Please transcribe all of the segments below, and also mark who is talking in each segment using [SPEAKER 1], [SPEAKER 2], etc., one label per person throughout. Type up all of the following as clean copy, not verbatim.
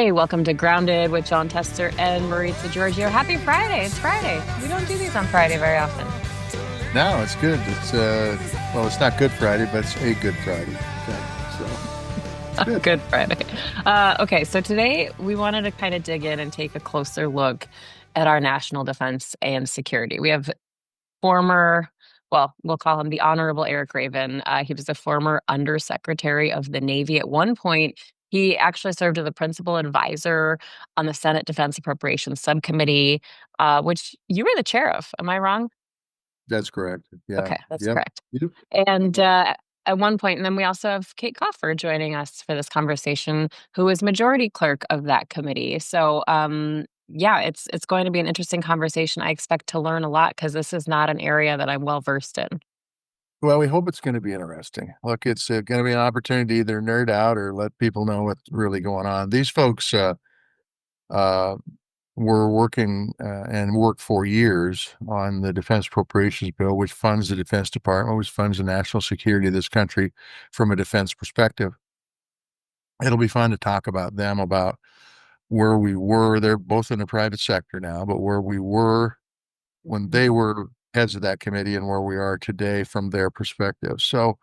[SPEAKER 1] Hey, welcome to Grounded with John Tester and Maritza Giorgio. Happy Friday. It's Friday. We don't do these on Friday very often.
[SPEAKER 2] No, it's good. Well, it's not Good Friday, but it's a Good Friday. Okay, so it's good.
[SPEAKER 1] Good Friday. Okay, so today we wanted to kind of dig in and take a closer look at our national defense and security. We have former, well, we'll call him the Honorable Eric Raven. He was a former Undersecretary of the Navy at one point. He actually served as the principal advisor on the Senate Defense Appropriations Subcommittee, which you were the chair of. Am I wrong?
[SPEAKER 2] That's correct. Yeah.
[SPEAKER 1] Okay, that's
[SPEAKER 2] Yep.
[SPEAKER 1] correct.
[SPEAKER 2] You
[SPEAKER 1] And at one point, and then we also have Kate Coffer joining us for this conversation, who is majority clerk of that committee. So, yeah, it's going to be an interesting conversation. I expect to learn a lot because this is not an area that I'm well versed in.
[SPEAKER 2] Well, we hope it's going to be interesting. Look, it's going to be an opportunity to either nerd out or let people know what's really going on. These folks uh, were working and worked for years on the Defense Appropriations Bill, which funds the Defense Department, which funds the national security of this country from a defense perspective. It'll be fun to talk about them, about where we were. They're both in the private sector now, but where we were when they were heads of that committee and where we are today from their perspective. So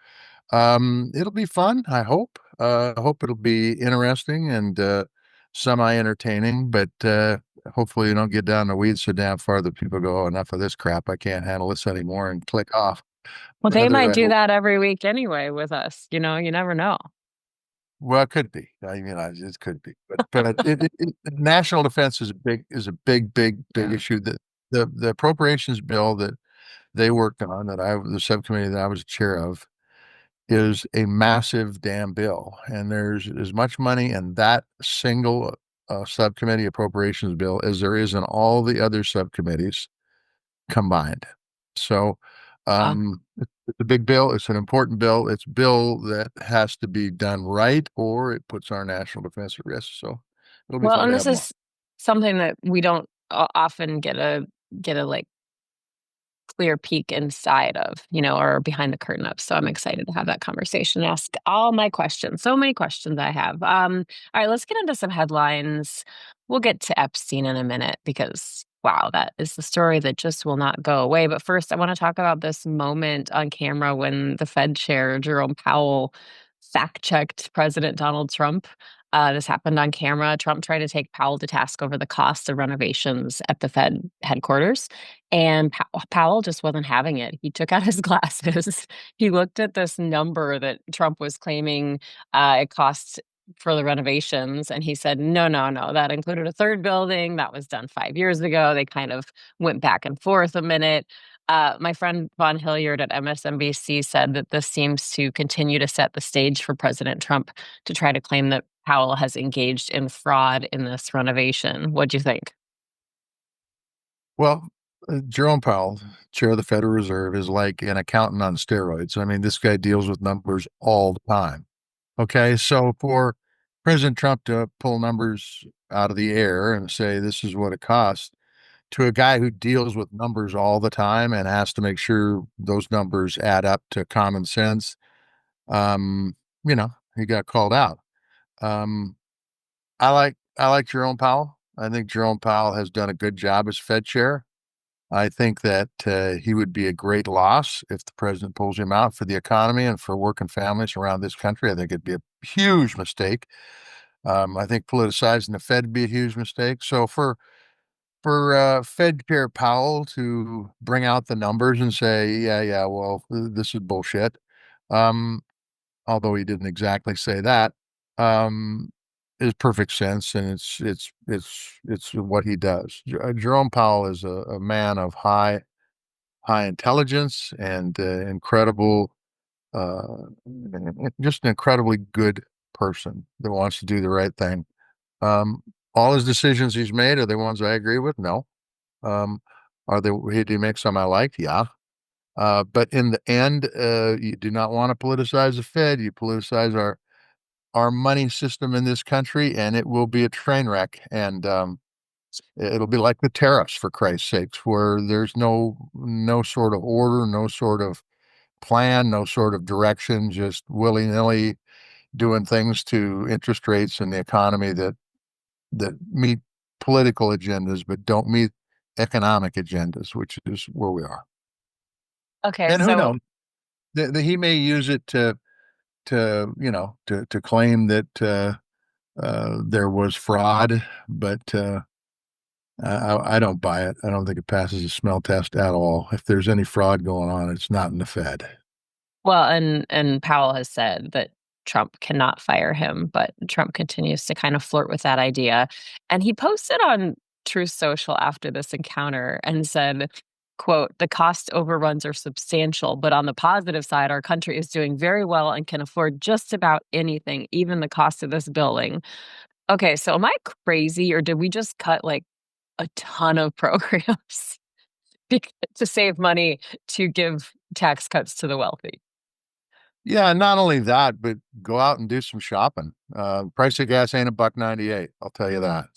[SPEAKER 2] it'll be fun, I hope. I hope it'll be interesting and semi-entertaining, but hopefully you don't get down the weeds so damn far that people go, oh, enough of this crap. I can't handle this anymore and click off.
[SPEAKER 1] Well, they
[SPEAKER 2] Rather,
[SPEAKER 1] might
[SPEAKER 2] I
[SPEAKER 1] do
[SPEAKER 2] hope.
[SPEAKER 1] that every week anyway with us. You never know.
[SPEAKER 2] Well, it could be. I mean, it could be, but national defense is a big issue. That the appropriations bill that they worked on, the subcommittee that I was chair of, is a massive damn bill, and there's as much money in that single subcommittee appropriations bill as there is in all the other subcommittees combined. So
[SPEAKER 1] Wow.
[SPEAKER 2] it's a big bill. It's an important bill. It's a bill that has to be done right, or it puts our national defense at risk. So it'll be
[SPEAKER 1] Well,
[SPEAKER 2] fun
[SPEAKER 1] and
[SPEAKER 2] to
[SPEAKER 1] this
[SPEAKER 2] have them on.
[SPEAKER 1] is something that we don't often get a like clear peek inside of, or behind the curtain of. So I'm excited to have that conversation, ask all my questions. So many questions I have. All right, let's get into some headlines. We'll get to Epstein in a minute because wow, that is the story that just will not go away. But first, I want to talk about this moment on camera when the Fed chair, Jerome Powell, fact checked President Donald Trump. This happened on camera. Trump tried to take Powell to task over the cost of renovations at the Fed headquarters. And Powell just wasn't having it. He took out his glasses. He looked at this number that Trump was claiming it costs for the renovations. And he said, no, no, no, that included a third building that was done 5 years ago. They kind of went back and forth a minute. My friend Von Hilliard at MSNBC said that this seems to continue to set the stage for President Trump to try to claim that Powell has engaged in fraud in this renovation. What do you think?
[SPEAKER 2] Well, Jerome Powell, chair of the Federal Reserve, is like an accountant on steroids. I mean, this guy deals with numbers all the time. Okay, so for President Trump to pull numbers out of the air and say this is what it costs to a guy who deals with numbers all the time and has to make sure those numbers add up to common sense, um, he got called out. Um, I like Jerome Powell. I think Jerome Powell has done a good job as Fed chair. I think that he would be a great loss if the president pulls him out for the economy and for working families around this country. I think it'd be a huge mistake. I think politicizing the Fed would be a huge mistake. So for Fed Chair Powell to bring out the numbers and say, yeah, yeah, well, this is bullshit. Um, Although he didn't exactly say that, um, is perfect sense, and it's what he does. Jerome Powell is a man of high intelligence and incredible, uh, just an incredibly good person that wants to do the right thing. Um, all his decisions he's made are the ones I agree with. No. Um, did he make some I liked? Yeah. But in the end, you do not want to politicize the Fed. You politicize our money system in this country, and it will be a train wreck. And it'll be like the tariffs, for Christ's sakes, where there's no sort of order, no sort of plan, no sort of direction, just willy nilly doing things to interest rates and the economy that that meet political agendas but don't meet economic agendas, which is where we are.
[SPEAKER 1] Okay,
[SPEAKER 2] And who
[SPEAKER 1] so
[SPEAKER 2] knows? He may use it to to claim that there was fraud, but I don't buy it. I don't think it passes a smell test at all. If there's any fraud going on, it's not in the Fed.
[SPEAKER 1] well, and Powell has said that Trump cannot fire him, but Trump continues to kind of flirt with that idea. And he posted on Truth Social after this encounter and said, quote, "The cost overruns are substantial, but on the positive side, our country is doing very well and can afford just about anything, even the cost of this building." Okay, so am I crazy or did we just cut like a ton of programs to save money to give tax cuts to the wealthy?
[SPEAKER 2] Yeah, not only that, but go out and do some shopping. Price of gas ain't a buck 98, I'll tell you that.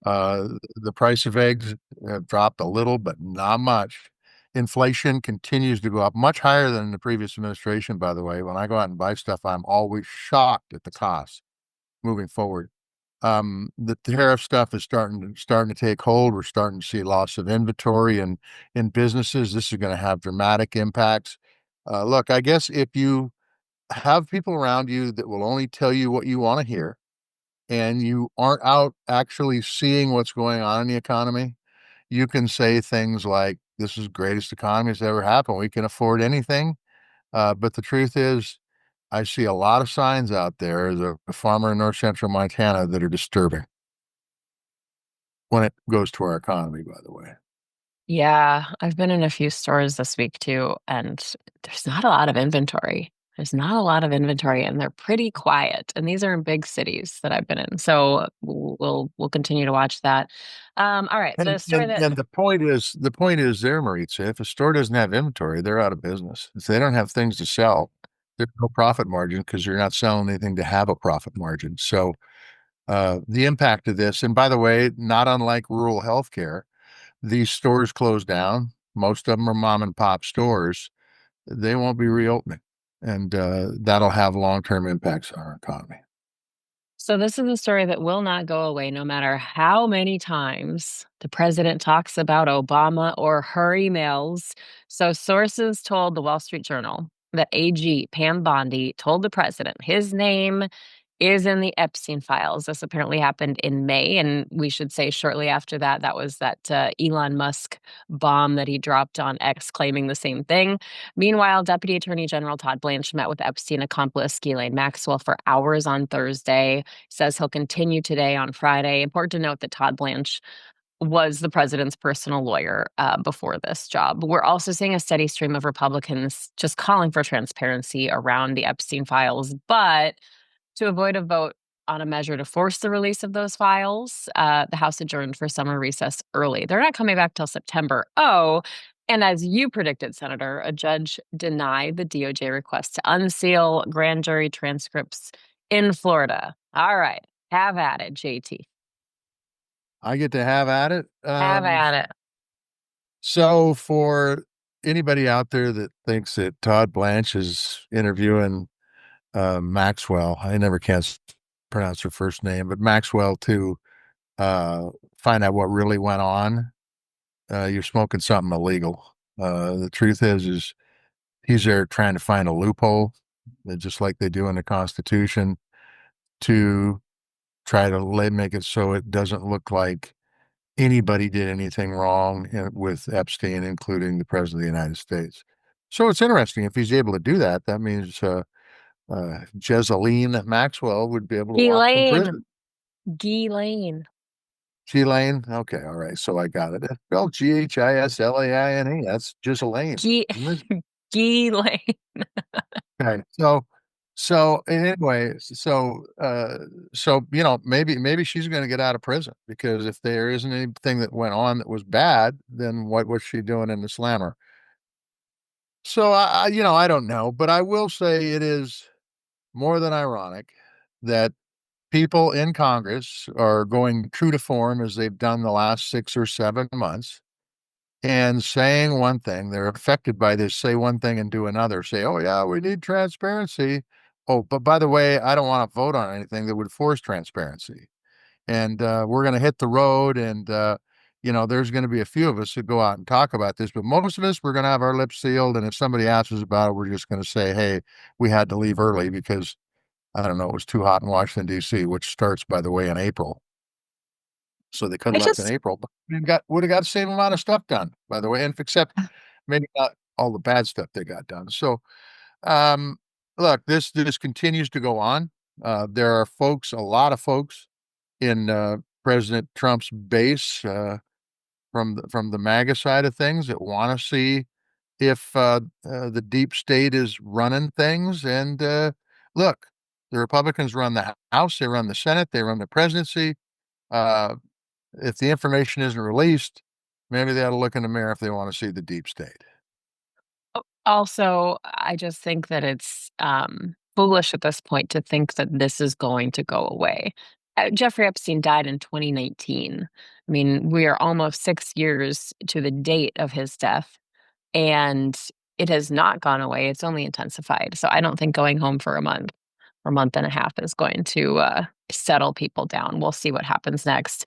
[SPEAKER 2] The price of eggs have dropped a little, but not much. Inflation continues to go up much higher than the previous administration, by the way. When I go out and buy stuff, I'm always shocked at the cost moving forward. The tariff stuff is starting to take hold. We're starting to see loss of inventory and in businesses. This is going to have dramatic impacts. Look, I guess if you have people around you that will only tell you what you want to hear, and you aren't out actually seeing what's going on in the economy, you can say things like, "This is the greatest economy that's ever happened. We can afford anything." But the truth is, I see a lot of signs out there as a farmer in north central Montana that are disturbing when it goes to our economy, by the way.
[SPEAKER 1] Yeah, I've been in a few stores this week too, and there's not a lot of inventory. There's not a lot of inventory, and they're pretty quiet. And these are in big cities that I've been in, so we'll continue to watch that. All right, the
[SPEAKER 2] And
[SPEAKER 1] story
[SPEAKER 2] and
[SPEAKER 1] that
[SPEAKER 2] and the point is there, Maritza, if a store doesn't have inventory, they're out of business. If they don't have things to sell, there's no profit margin because you're not selling anything to have a profit margin. So the impact of this, and by the way, not unlike rural healthcare, these stores close down. Most of them are mom and pop stores. They won't be reopening, and that'll have long-term impacts on our economy.
[SPEAKER 1] So this is a story that will not go away no matter how many times the president talks about Obama or her emails. So sources told the Wall Street Journal that AG Pam Bondi told the president his name is in the Epstein files. This apparently happened in May, and we should say shortly after that, that was that Elon Musk bomb that he dropped on X claiming the same thing. Meanwhile, Deputy Attorney General Todd Blanche met with Epstein accomplice Ghislaine Maxwell for hours on Thursday. Says he'll continue today on Friday. Important to note that Todd Blanche was the president's personal lawyer before this job. We're also seeing a steady stream of Republicans just calling for transparency around the Epstein files, but to avoid a vote on a measure to force the release of those files, the House adjourned for summer recess early. They're not coming back till September. Oh, and as you predicted, Senator, a judge denied the DOJ request to unseal grand jury transcripts in Florida. All right, have at it, JT.
[SPEAKER 2] I get to have at it.
[SPEAKER 1] Have at it.
[SPEAKER 2] So for anybody out there that thinks that Todd Blanche is interviewing Maxwell, I never can pronounce her first name, but Maxwell to find out what really went on, you're smoking something illegal. The truth is he's there trying to find a loophole, just like they do in the Constitution, to try to make it so it doesn't look like anybody did anything wrong with Epstein, including the President of the United States. So it's interesting. If he's able to do that, that means Ghislaine Maxwell would be able to walk from
[SPEAKER 1] Ghislaine.
[SPEAKER 2] prison.
[SPEAKER 1] Ghislaine.
[SPEAKER 2] Ghislaine? Okay, all right. So I got it. It's spelled Ghislaine. That's Ghislaine,
[SPEAKER 1] Ghi-
[SPEAKER 2] isn't it?
[SPEAKER 1] Ghislaine.
[SPEAKER 2] Okay. So anyway, so maybe she's going to get out of prison because if there isn't anything that went on that was bad, then what was she doing in the slammer? So I don't know, but I will say it is more than ironic that people in Congress are going true to form as they've done the last 6 or 7 months and saying one thing. They're affected by this, say one thing and do another. Say, oh, yeah, we need transparency. Oh, but by the way, I don't want to vote on anything that would force transparency. and we're going to hit the road. And, there's going to be a few of us who go out and talk about this, but most of us, we're going to have our lips sealed. And if somebody asks us about it, we're just going to say, hey, we had to leave early because, I don't know, it was too hot in Washington, D.C., which starts, by the way, in April. So they could
[SPEAKER 1] I
[SPEAKER 2] have left in
[SPEAKER 1] just
[SPEAKER 2] April, but would have got the same amount of stuff done, by the way, and except maybe not all the bad stuff they got done. So, um, look, this continues to go on. There are a lot of folks in President Trump's base from the MAGA side of things that want to see if the deep state is running things. And look, the Republicans run the House, they run the Senate, they run the presidency. Uh, if the information isn't released, maybe they ought to look in the mirror if they want to see the deep state.
[SPEAKER 1] also, I just think that it's foolish at this point to think that this is going to go away. Jeffrey Epstein died in 2019. I mean, we are almost 6 years to the date of his death, and it has not gone away. It's only intensified. So I don't think going home for a month or month and a half is going to settle people down. We'll see what happens next.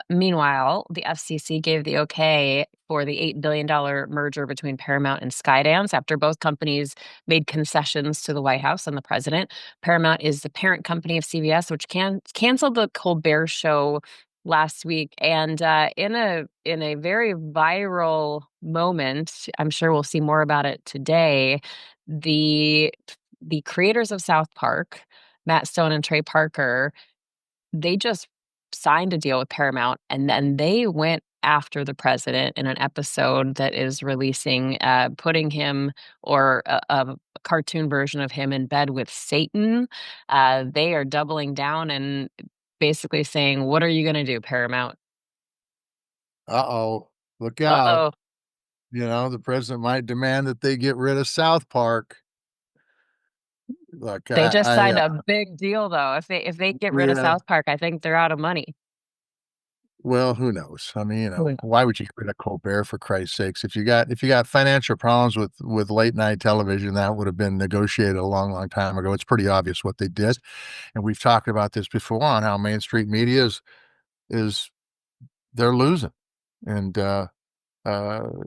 [SPEAKER 1] Meanwhile, the FCC gave the okay for the $8 billion merger between Paramount and Skydance after both companies made concessions to the White House and the president. Paramount is the parent company of CBS, which canceled the Colbert Show last week, and in a very viral moment, I'm sure we'll see more about it today. The creators of South Park, Matt Stone and Trey Parker, they just signed a deal with Paramount, and then they went after the president in an episode that is releasing, putting him, or a cartoon version of him, in bed with Satan. They are doubling down and basically saying, "What are you going to do, Paramount?"
[SPEAKER 2] Uh-oh, look
[SPEAKER 1] Uh
[SPEAKER 2] out.
[SPEAKER 1] oh.
[SPEAKER 2] The president might demand that they get rid of South Park. Look,
[SPEAKER 1] They just
[SPEAKER 2] I
[SPEAKER 1] signed a big deal, though. If they get rid of
[SPEAKER 2] yeah,
[SPEAKER 1] South Park, I think they're out of money.
[SPEAKER 2] well, who knows? I mean,
[SPEAKER 1] Who
[SPEAKER 2] why would you get rid of Colbert for Christ's sakes? If you got financial problems with late night television, that would have been negotiated a long, long time ago. It's pretty obvious what they did, and we've talked about this before on how Main Street media is they're losing, and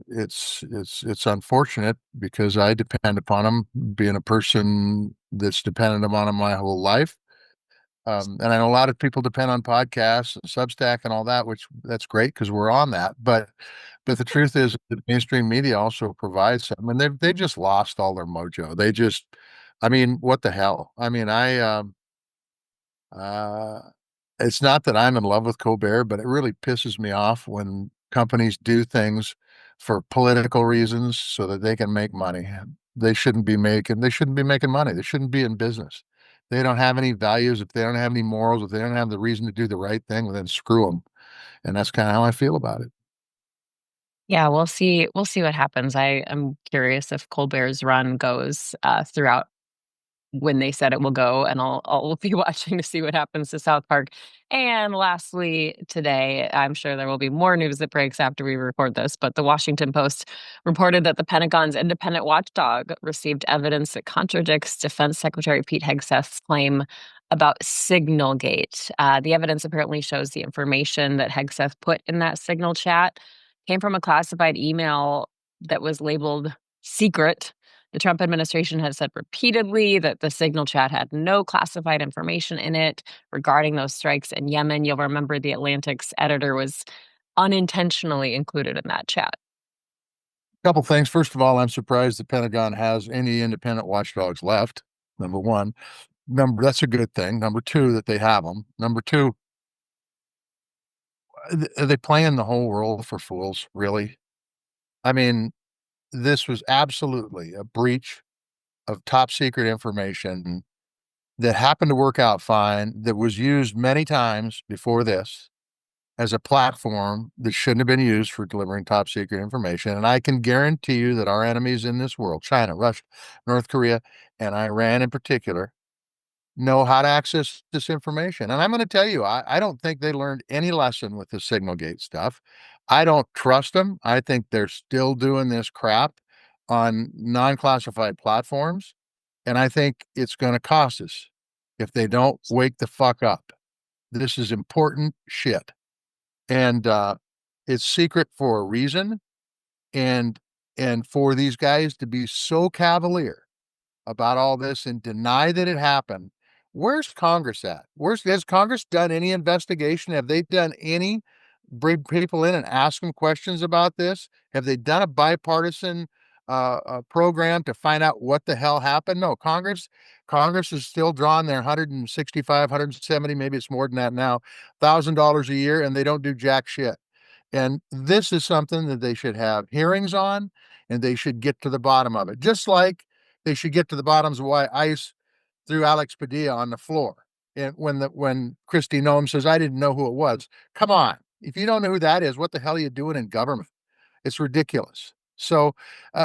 [SPEAKER 2] it's unfortunate because I depend upon them, being a person that's dependent upon them my whole life. And I know a lot of people depend on podcasts and Substack and all that, which that's great because we're on that. But the truth is, the mainstream media also provides some, and they just lost all their mojo. I mean, what the hell? I mean, uh, it's not that I'm in love with Colbert, but it really pisses me off when companies do things for political reasons so that they can make money. They shouldn't be making money. They shouldn't be in business. They don't have any values. If they don't have any morals, if they don't have the reason to do the right thing, well, then screw them. And that's kind of how I feel about it.
[SPEAKER 1] Yeah, we'll see. We'll see what happens. I am curious if Colbert's run goes throughout when they said it will go, and I'll be watching to see what happens to South Park. And lastly, today, I'm sure there will be more news that breaks after we record this, but the Washington Post reported that the Pentagon's independent watchdog received evidence that contradicts Defense Secretary Pete Hegseth's claim about Signalgate. The evidence apparently shows the information that Hegseth put in that Signal chat came from a classified email that was labeled secret. The Trump administration has said repeatedly that the Signal chat had no classified information in it regarding those strikes in Yemen. You'll remember the Atlantic's editor was unintentionally included in that chat.
[SPEAKER 2] Couple things. First of all, I'm surprised the Pentagon has any independent watchdogs left. Number one. That's a good thing. Number two, that they have them. Number two, are they playing the whole world for fools, really? I mean, this was absolutely a breach of top secret information that happened to work out fine, that was used many times before this as a platform that shouldn't have been used for delivering top secret information. And I can guarantee you that our enemies in this world, China, Russia, North Korea, and Iran in particular, know how to access this information. And I'm going to tell you, I don't think they learned any lesson with the Signalgate stuff. I don't trust them. I think they're still doing this crap on non-classified platforms. And I think it's going to cost us if they don't wake the fuck up. This is important shit. And it's secret for a reason. And for these guys to be so cavalier about all this and deny that it happened. Where's Congress at? Has Congress done any investigation? Have they done any bring people in and ask them questions about this? Have they done a bipartisan program to find out what the hell happened? No, Congress is still drawing their 165, 170, maybe it's more than that now, $1,000 a year, and they don't do jack shit. And this is something that they should have hearings on, and they should get to the bottom of it. Just like they should get to the bottoms of why ICE threw Alex Padilla on the floor. And when Christy Nome says, I didn't know who it was. Come on. If you don't know who that is, what the hell are you doing in government? It's ridiculous. So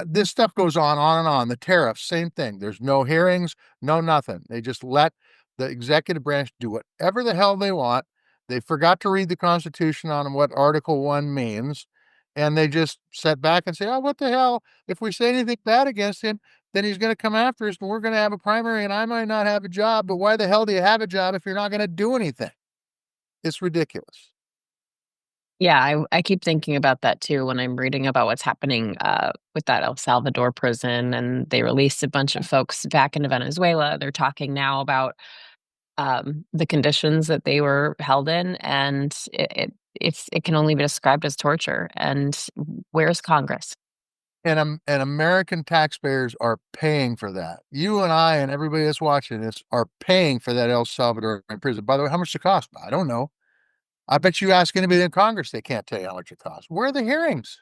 [SPEAKER 2] this stuff goes on and on. The tariffs, same thing. There's no hearings, no nothing. They just let the executive branch do whatever the hell they want. They forgot to read the Constitution on what Article 1 means. And they just sit back and say, oh, what the hell? If we say anything bad against him, then he's going to come after us and we're going to have a primary and I might not have a job. But why the hell do you have a job if you're not going to do anything? It's ridiculous.
[SPEAKER 1] Yeah, I keep thinking about that too when I'm reading about what's happening with that El Salvador prison, and they released a bunch of folks back into Venezuela. They're talking now about the conditions that they were held in, and it can only be described as torture. And where's Congress?
[SPEAKER 2] And American taxpayers are paying for that. You and I and everybody that's watching this are paying for that El Salvador prison. By the way, how much does it cost? I don't know. I bet you ask anybody in Congress, they can't tell you how much it costs. Where are the hearings?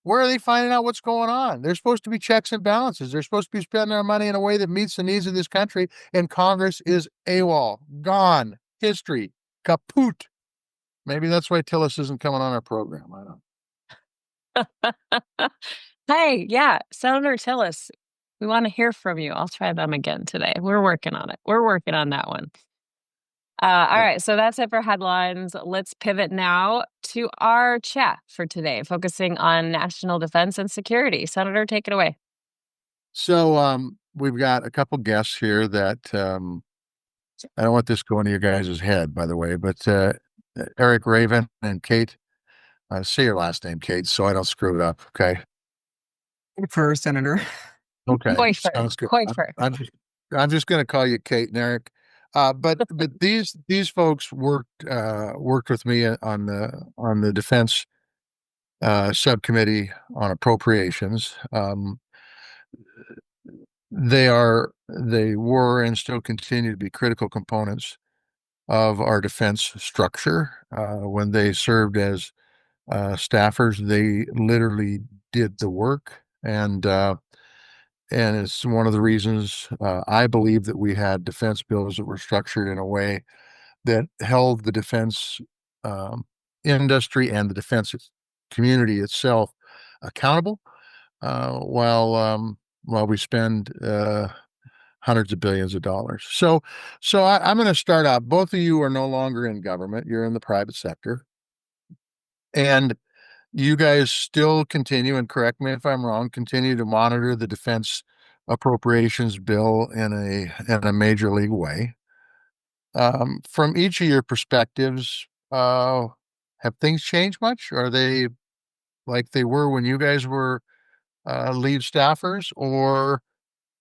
[SPEAKER 2] Where are they finding out what's going on? There's supposed to be checks and balances. They're supposed to be spending our money in a way that meets the needs of this country. And Congress is AWOL, gone, history, kaput. Maybe that's why Tillis isn't coming on our program. I don't.
[SPEAKER 1] Hey, yeah, Senator Tillis, we want to hear from you. I'll try them again today. We're working on it. We're working on that one. All right, so that's it for headlines. Let's pivot now to our chat for today, focusing on national defense and security. Senator, take it away.
[SPEAKER 2] So we've got a couple guests here that I don't want this going to your guys' head, by the way, but Eric Raven and Kate. Say your last name, Kate, so I don't screw it up. Okay.
[SPEAKER 3] For Senator.
[SPEAKER 2] Okay.
[SPEAKER 1] Koifer,
[SPEAKER 2] Sounds good.
[SPEAKER 1] Koifer.
[SPEAKER 2] I'm just going to call you Kate and Eric. But these folks worked with me on the defense subcommittee on appropriations. They were and still continue to be critical components of our defense structure. When they served as staffers, they literally did the work, and it's one of the reasons I believe that we had defense bills that were structured in a way that held the defense um, industry and the defense community itself accountable, while we spend hundreds of billions of dollars. I'm going to start out. Both of you are no longer in government. You're in the private sector, and you guys still continue, and correct me if I'm wrong, continue to monitor the defense appropriations bill in a major league way. From each of your perspectives, have things changed much? Are they like they were when you guys were lead staffers, or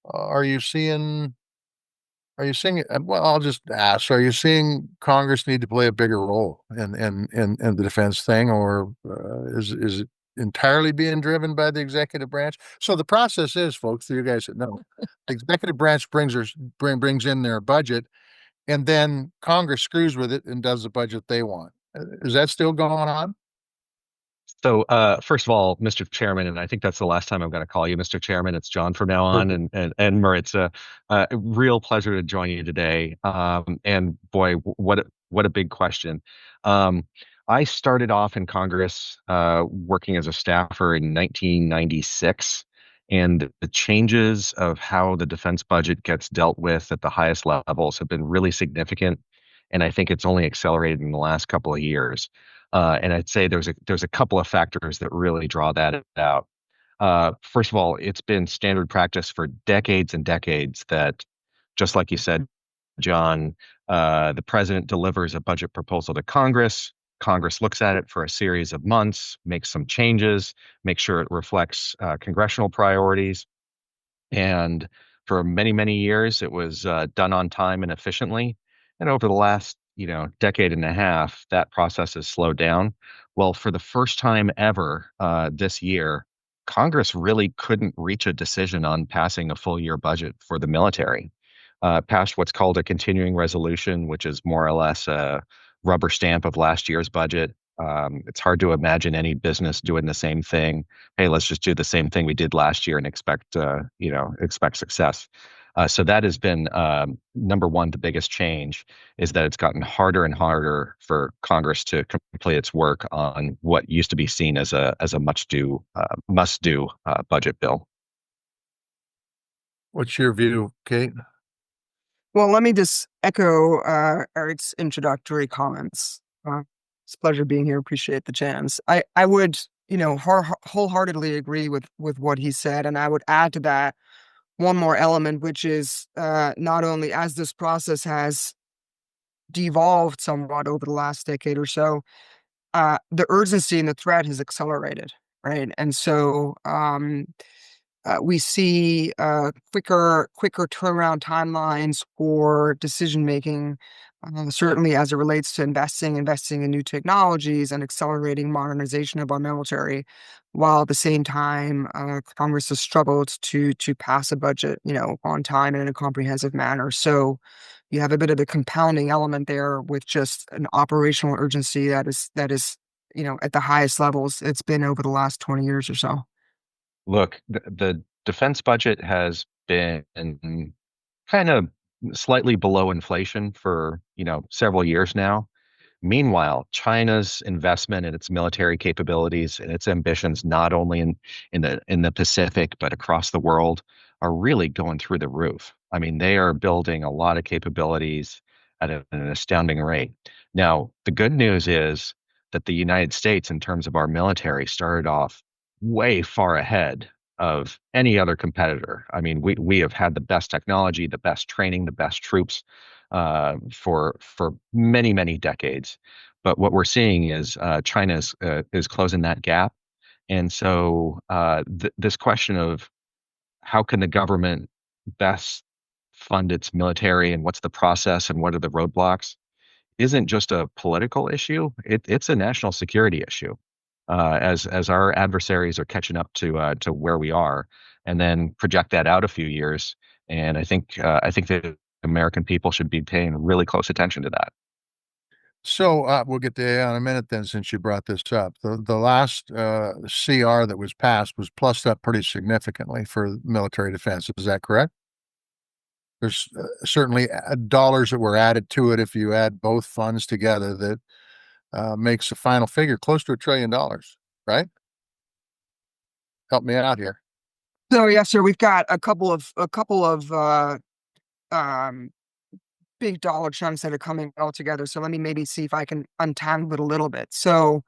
[SPEAKER 2] are you seeing are you seeing well, I'll just ask, are you seeing Congress need to play a bigger role in the defense thing, or is it entirely being driven by the executive branch? So the process is, folks, for you guys that know, the executive branch brings in their budget, and then Congress screws with it and does the budget they want. Is that still going on?
[SPEAKER 4] So, first of all, Mr. Chairman, and I think that's the last time I'm going to call you Mr. Chairman. It's John from now on,
[SPEAKER 2] Perfect.
[SPEAKER 4] and It's a real pleasure to join you today. And boy, what a big question. Um, I started off in Congress working as a staffer in 1996, and the changes of how the defense budget gets dealt with at the highest levels have been really significant, and I think it's only accelerated in the last couple of years. And I'd say there's a couple of factors that really draw that out. First of all, it's been standard practice for decades and decades that, just like you said, John, the president delivers a budget proposal to Congress. Congress looks at it for a series of months, makes some changes, makes sure it reflects congressional priorities. And for many, many years, it was done on time and efficiently. And over the last, decade and a half, that process has slowed down. Well, for the first time ever this year, Congress really couldn't reach a decision on passing a full year budget for the military. Passed what's called a continuing resolution, which is more or less a rubber stamp of last year's budget. It's hard to imagine any business doing the same thing. Hey, let's just do the same thing we did last year and expect success. So that has been number one. The biggest change is that it's gotten harder and harder for Congress to complete its work on what used to be seen as a must do budget bill.
[SPEAKER 2] What's your view, Kate?
[SPEAKER 3] Well, let me just echo Eric's introductory comments. It's a pleasure being here. Appreciate the chance. I would, wholeheartedly agree with what he said, and I would add to that one more element, which is not only as this process has devolved somewhat over the last decade or so, the urgency and the threat has accelerated, right? And so we see quicker turnaround timelines for decision making, certainly as it relates to investing in new technologies and accelerating modernization of our military, while at the same time Congress has struggled to pass a budget, on time and in a comprehensive manner. So you have a bit of a compounding element there with just an operational urgency that is at the highest levels it's been over the last 20 years or so.
[SPEAKER 4] Look, the defense budget has been kind of slightly below inflation for, several years now. Meanwhile, China's investment in its military capabilities and its ambitions, not only in the Pacific but across the world, are really going through the roof. I mean, they are building a lot of capabilities at an astounding rate. Now, the good news is that the United States, in terms of our military, started off way far ahead of any other competitor. I mean, we have had the best technology, the best training, the best troops for many, many decades. But what we're seeing is China is closing that gap. And so this question of how can the government best fund its military and what's the process and what are the roadblocks isn't just a political issue. It's a national security issue. As our adversaries are catching up to where we are, and then project that out a few years. And I think that American people should be paying really close attention to that.
[SPEAKER 2] So we'll get to AI in a minute then, since you brought this up. The last CR that was passed was plussed up pretty significantly for military defense. Is that correct? There's certainly dollars that were added to it if you add both funds together that makes the final figure close to $1 trillion, right? Help me out here.
[SPEAKER 3] So yes, sir, we've got a couple of um, big dollar chunks that are coming all together. So let me maybe see if I can untangle it a little bit. So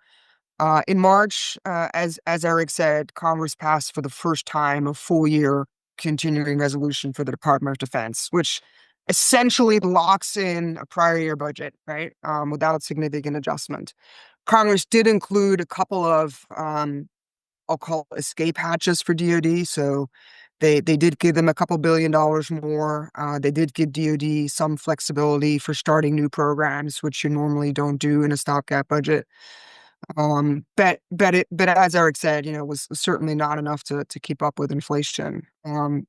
[SPEAKER 3] in March, as Eric said, Congress passed for the first time a full year continuing resolution for the Department of Defense, which essentially locks in a prior year budget, right? Without significant adjustment. Congress did include a couple of I'll call it escape hatches for DoD. So they did give them a couple $1 billion more. They did give DoD some flexibility for starting new programs, which you normally don't do in a stopgap budget. But as Eric said, was certainly not enough to keep up with inflation.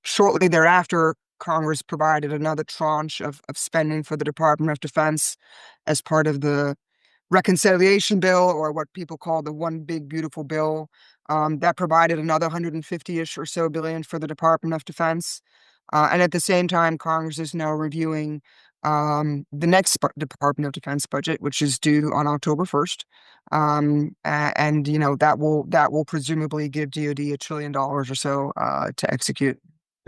[SPEAKER 3] Shortly thereafter, Congress provided another tranche of spending for the Department of Defense as part of the reconciliation bill, or what people call the one big beautiful bill, that provided another 150-ish or so billion for the Department of Defense. And at the same time, Congress is now reviewing the next Department of Defense budget, which is due on October 1st. And that will presumably give DoD $1 trillion or so to execute.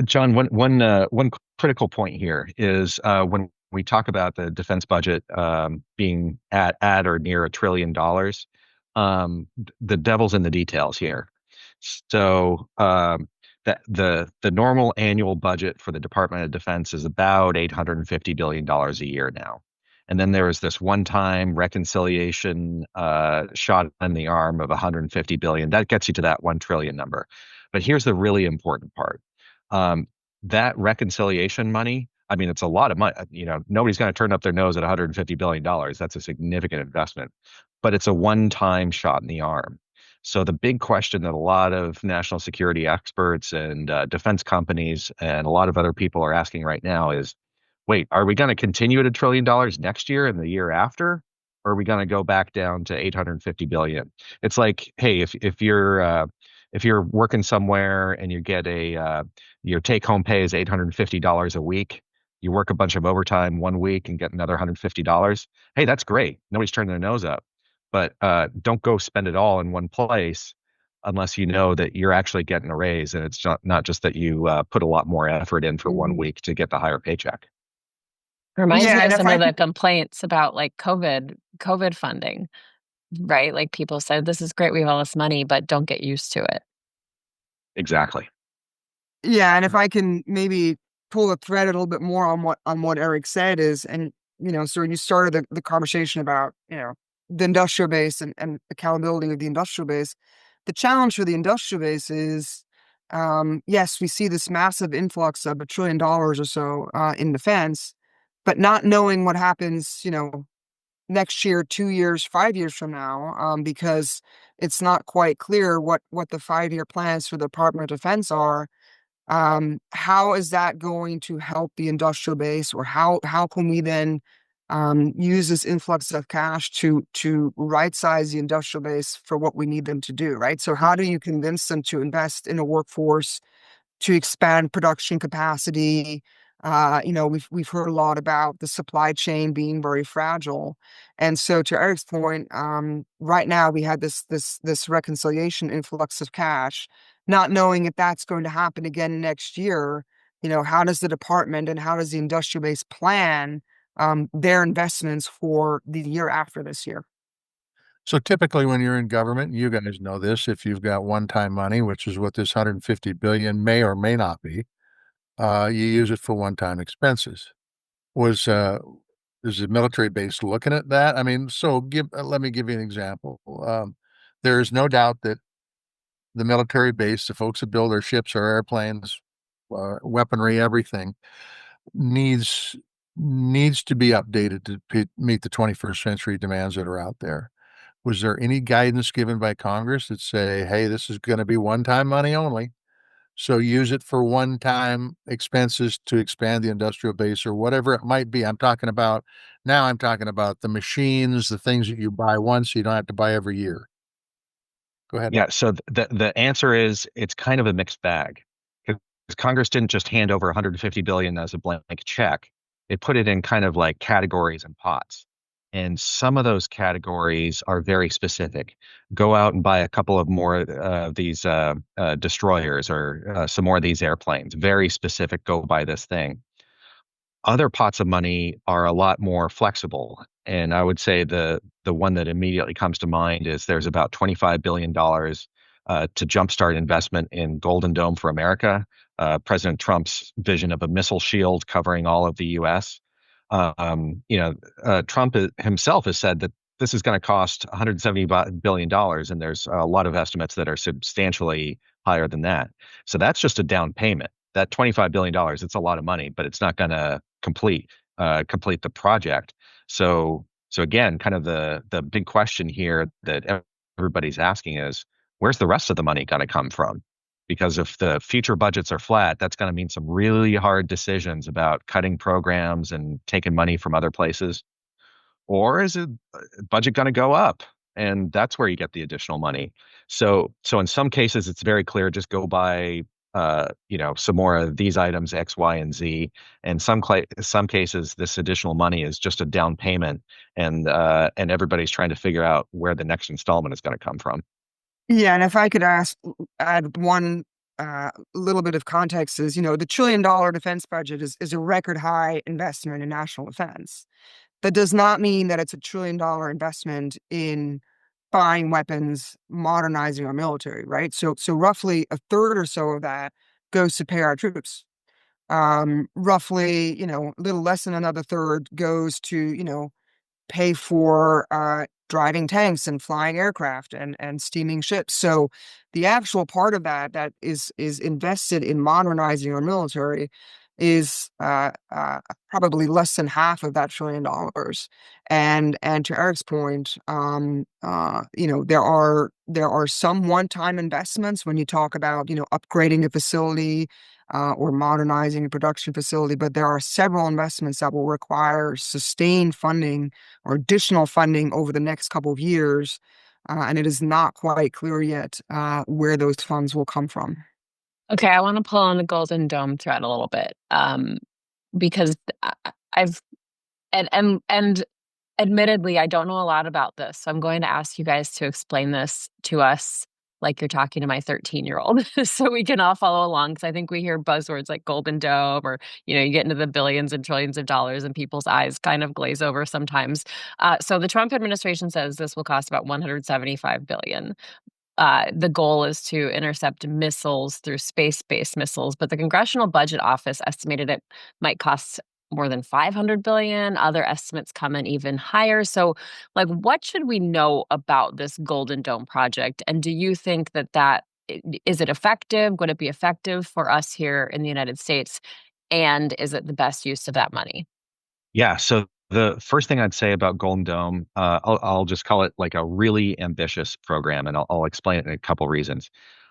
[SPEAKER 4] John, one critical point here is when we talk about the defense budget being at or near $1 trillion, the devil's in the details here. So that the normal annual budget for the Department of Defense is about $850 billion a year now. And then there is this one-time reconciliation shot in the arm of 150 billion. That gets you to that 1 trillion number. But here's the really important part. Um, that reconciliation money, I mean, it's a lot of money. Nobody's going to turn up their nose at $150 billion. That's a significant investment, but it's a one-time shot in the arm. So the big question that a lot of national security experts and defense companies and a lot of other people are asking right now is, wait, are we going to continue at $1 trillion next year and the year after? Or are we going to go back down to 850 billion? It's like, hey, if you're working somewhere and you get your take home pay is $850 a week, you work a bunch of overtime 1 week and get another $150. Hey, that's great. Nobody's turning their nose up. But don't go spend it all in one place unless you know that you're actually getting a raise and it's not just that you put a lot more effort in for 1 week to get the higher paycheck.
[SPEAKER 1] Reminds
[SPEAKER 3] Yeah,
[SPEAKER 1] me
[SPEAKER 3] and
[SPEAKER 1] of
[SPEAKER 3] if
[SPEAKER 1] some
[SPEAKER 3] I
[SPEAKER 1] of the
[SPEAKER 3] could,
[SPEAKER 1] complaints about like COVID funding, right? Like people said, this is great, we have all this money, but don't get used to it.
[SPEAKER 4] Exactly.
[SPEAKER 3] yeah, and if I can maybe pull the thread a little bit more on what Eric said is, and so you started the conversation about the industrial base and accountability of the industrial base. The challenge for the industrial base is, yes, we see this massive influx of $1 trillion or so in defense, but not knowing what happens, next year, 2 years, 5 years from now, because it's not quite clear what the 5-year plans for the Department of Defense are. How is that going to help the industrial base, or how can we then use this influx of cash to right size the industrial base for what we need them to do, right? So how do you convince them to invest in a workforce, to expand production capacity? We've heard a lot about the supply chain being very fragile, and so to Eric's point, right now we had this reconciliation influx of cash, not knowing if that's going to happen again next year. How does the department and how does the industrial base plan their investments for the year after this year?
[SPEAKER 2] So typically when you're in government, you guys know this, if you've got one-time money, which is what this 150 billion may or may not be, you use it for one-time expenses. Was is the military base looking at that? I mean, so let me give you an example. There is no doubt that the military base, the folks that build our ships, our airplanes, weaponry, everything needs needs to be updated to meet the 21st century demands that are out there. Was there any guidance given by Congress that say, hey, this is going to be one-time money only? So use it for one-time expenses to expand the industrial base or whatever it might be. I'm talking about the machines, the things that you buy once, you don't have to buy every year. Go ahead.
[SPEAKER 4] Yeah, so the answer is it's kind of a mixed bag because Congress didn't just hand over 150 billion as a blank check. It put it in kind of like categories and pots. And some of those categories are very specific. Go out and buy a couple of more of these destroyers or some more of these airplanes. Very specific. Go buy this thing. Other pots of money are a lot more flexible. And I would say the one that immediately comes to mind is there's about $25 billion to jumpstart investment in Golden Dome for America, President Trump's vision of a missile shield covering all of the U.S. Trump himself has said that this is going to cost $170 billion, and there's a lot of estimates that are substantially higher than that. So that's just a down payment. That $25 billion, it's a lot of money, but it's not going to complete the project. So again, kind of the big question here that everybody's asking is, where's the rest of the money going to come from? Because if the future budgets are flat, that's going to mean some really hard decisions about cutting programs and taking money from other places. Or is it budget going to go up? And that's where you get the additional money. So in some cases, it's very clear, just go buy some more of these items, X, Y, and Z. And some cases, this additional money is just a down payment, and everybody's trying to figure out where the next installment is going to come from.
[SPEAKER 3] Yeah, and if I could add one little bit of context is, the $1 trillion defense budget is a record high investment in national defense. That does not mean that it's $1 trillion investment in buying weapons, modernizing our military, right? So roughly a third or so of that goes to pay our troops. Roughly, a little less than another third goes to, pay for driving tanks and flying aircraft and steaming ships. So the actual part of that is invested in modernizing our military is probably less than half of that $1 trillion. And to Eric's point, there are some one-time investments when you talk about upgrading a facility or modernizing a production facility, but there are several investments that will require sustained funding or additional funding over the next couple of years, and it is not quite clear yet where those funds will come from.
[SPEAKER 1] Okay, I want to pull on the Golden Dome thread a little bit, because I've and admittedly, I don't know a lot about this, so I'm going to ask you guys to explain this to us like you're talking to my 13-year-old, so we can all follow along. Because I think we hear buzzwords like Golden Dome, or you get into the billions and trillions of dollars, and people's eyes kind of glaze over sometimes. So the Trump administration says this will cost about $175 billion. The goal is to intercept missiles through space-based missiles, but the Congressional Budget Office estimated it might cost more than $500 billion. Other estimates come in even higher. So, what should we know about this Golden Dome project? And do you think is it effective? Would it be effective for us here in the United States? And is it the best use of that money?
[SPEAKER 4] Yeah. So the first thing I'd say about Golden Dome, I'll just call it like a really ambitious program, and I'll explain it in a couple reasons.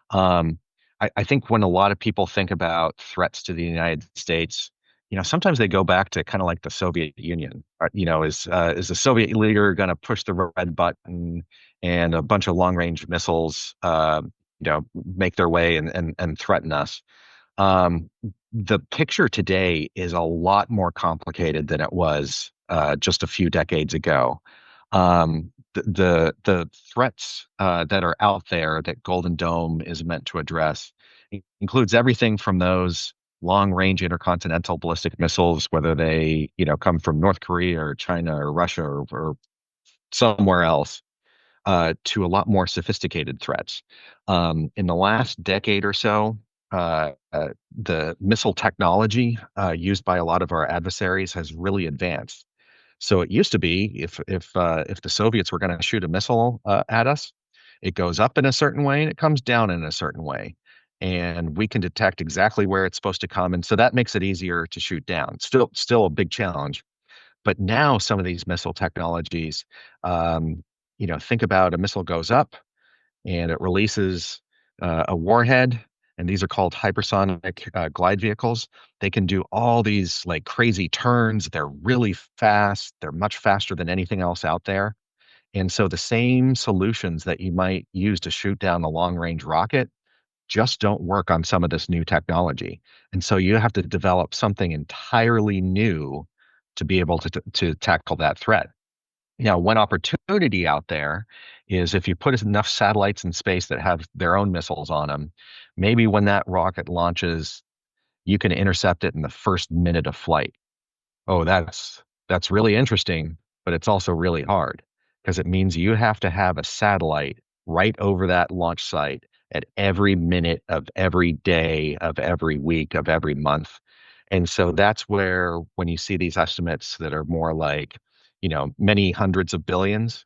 [SPEAKER 4] Um, I think when a lot of people think about threats to the United States, sometimes they go back to kind of like the Soviet Union. Is the Soviet leader going to push the red button and a bunch of long range missiles, make their way and threaten us? Um, the picture today is a lot more complicated than it was just a few decades ago. The threats that are out there that Golden Dome is meant to address includes everything from those long-range intercontinental ballistic missiles, whether they come from North Korea or China or Russia or somewhere else, to a lot more sophisticated threats. In the last decade or so, the missile technology used by a lot of our adversaries has really advanced. So it used to be if the Soviets were going to shoot a missile at us, it goes up in a certain way and it comes down in a certain way, and we can detect exactly where it's supposed to come, and so that makes it easier to shoot down. Still a big challenge, but now some of these missile technologies, think about a missile goes up and it releases a warhead. And these are called hypersonic glide vehicles. They can do all these like crazy turns. They're really fast. They're much faster than anything else out there. And so the same solutions that you might use to shoot down a long range rocket just don't work on some of this new technology. And so you have to develop something entirely new to be able to tackle that threat. One opportunity out there is if you put enough satellites in space that have their own missiles on them, maybe when that rocket launches, you can intercept it in the first minute of flight. Oh, that's really interesting, but it's also really hard because it means you have to have a satellite right over that launch site at every minute of every day of every week of every month. And so that's where when you see these estimates that are more like, many hundreds of billions,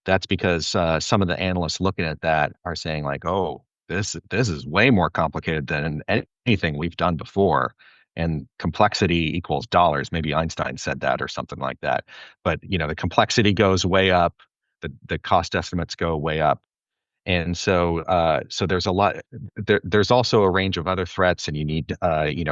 [SPEAKER 4] that's because some of the analysts looking at that are saying like, oh, this is way more complicated than anything we've done before. And complexity equals dollars. Maybe Einstein said that or something like that. But the complexity goes way up, the cost estimates go way up. And so there's a lot. There's also a range of other threats, and you need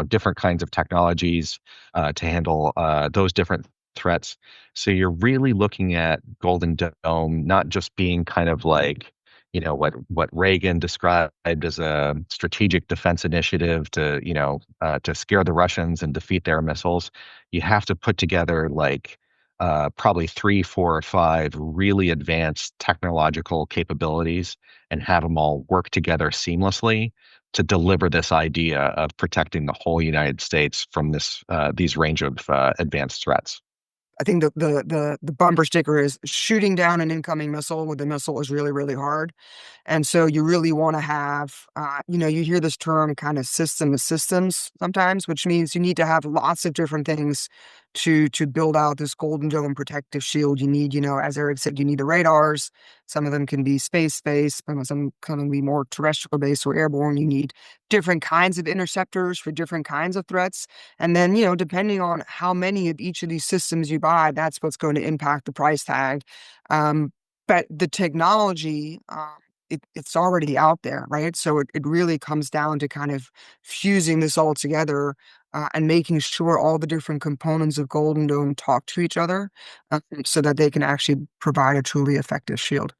[SPEAKER 4] different kinds of technologies to handle those different threats. So you're really looking at Golden Dome not just being kind of like what Reagan described as a strategic defense initiative to scare the Russians and defeat their missiles. You have to put together like probably 3, 4, or 5 really advanced technological capabilities and have them all work together seamlessly to deliver this idea of protecting the whole United States from these range of advanced threats.
[SPEAKER 3] I think the bumper sticker is shooting down an incoming missile with a missile is really, really hard. And so you really want to have, you hear this term kind of system of systems sometimes, which means you need to have lots of different things to build out this Golden Dome protective shield. You need, as Eric said, you need the radars. Some of them can be space-based, some can be more terrestrial based or airborne. You need different kinds of interceptors for different kinds of threats. And then, depending on how many of each of these systems you buy, that's what's going to impact the price tag. But the technology, it's already out there, right? So it really comes down to kind of fusing this all together and making sure all the different components of Golden Dome talk to each other so that they can actually provide a truly effective shield.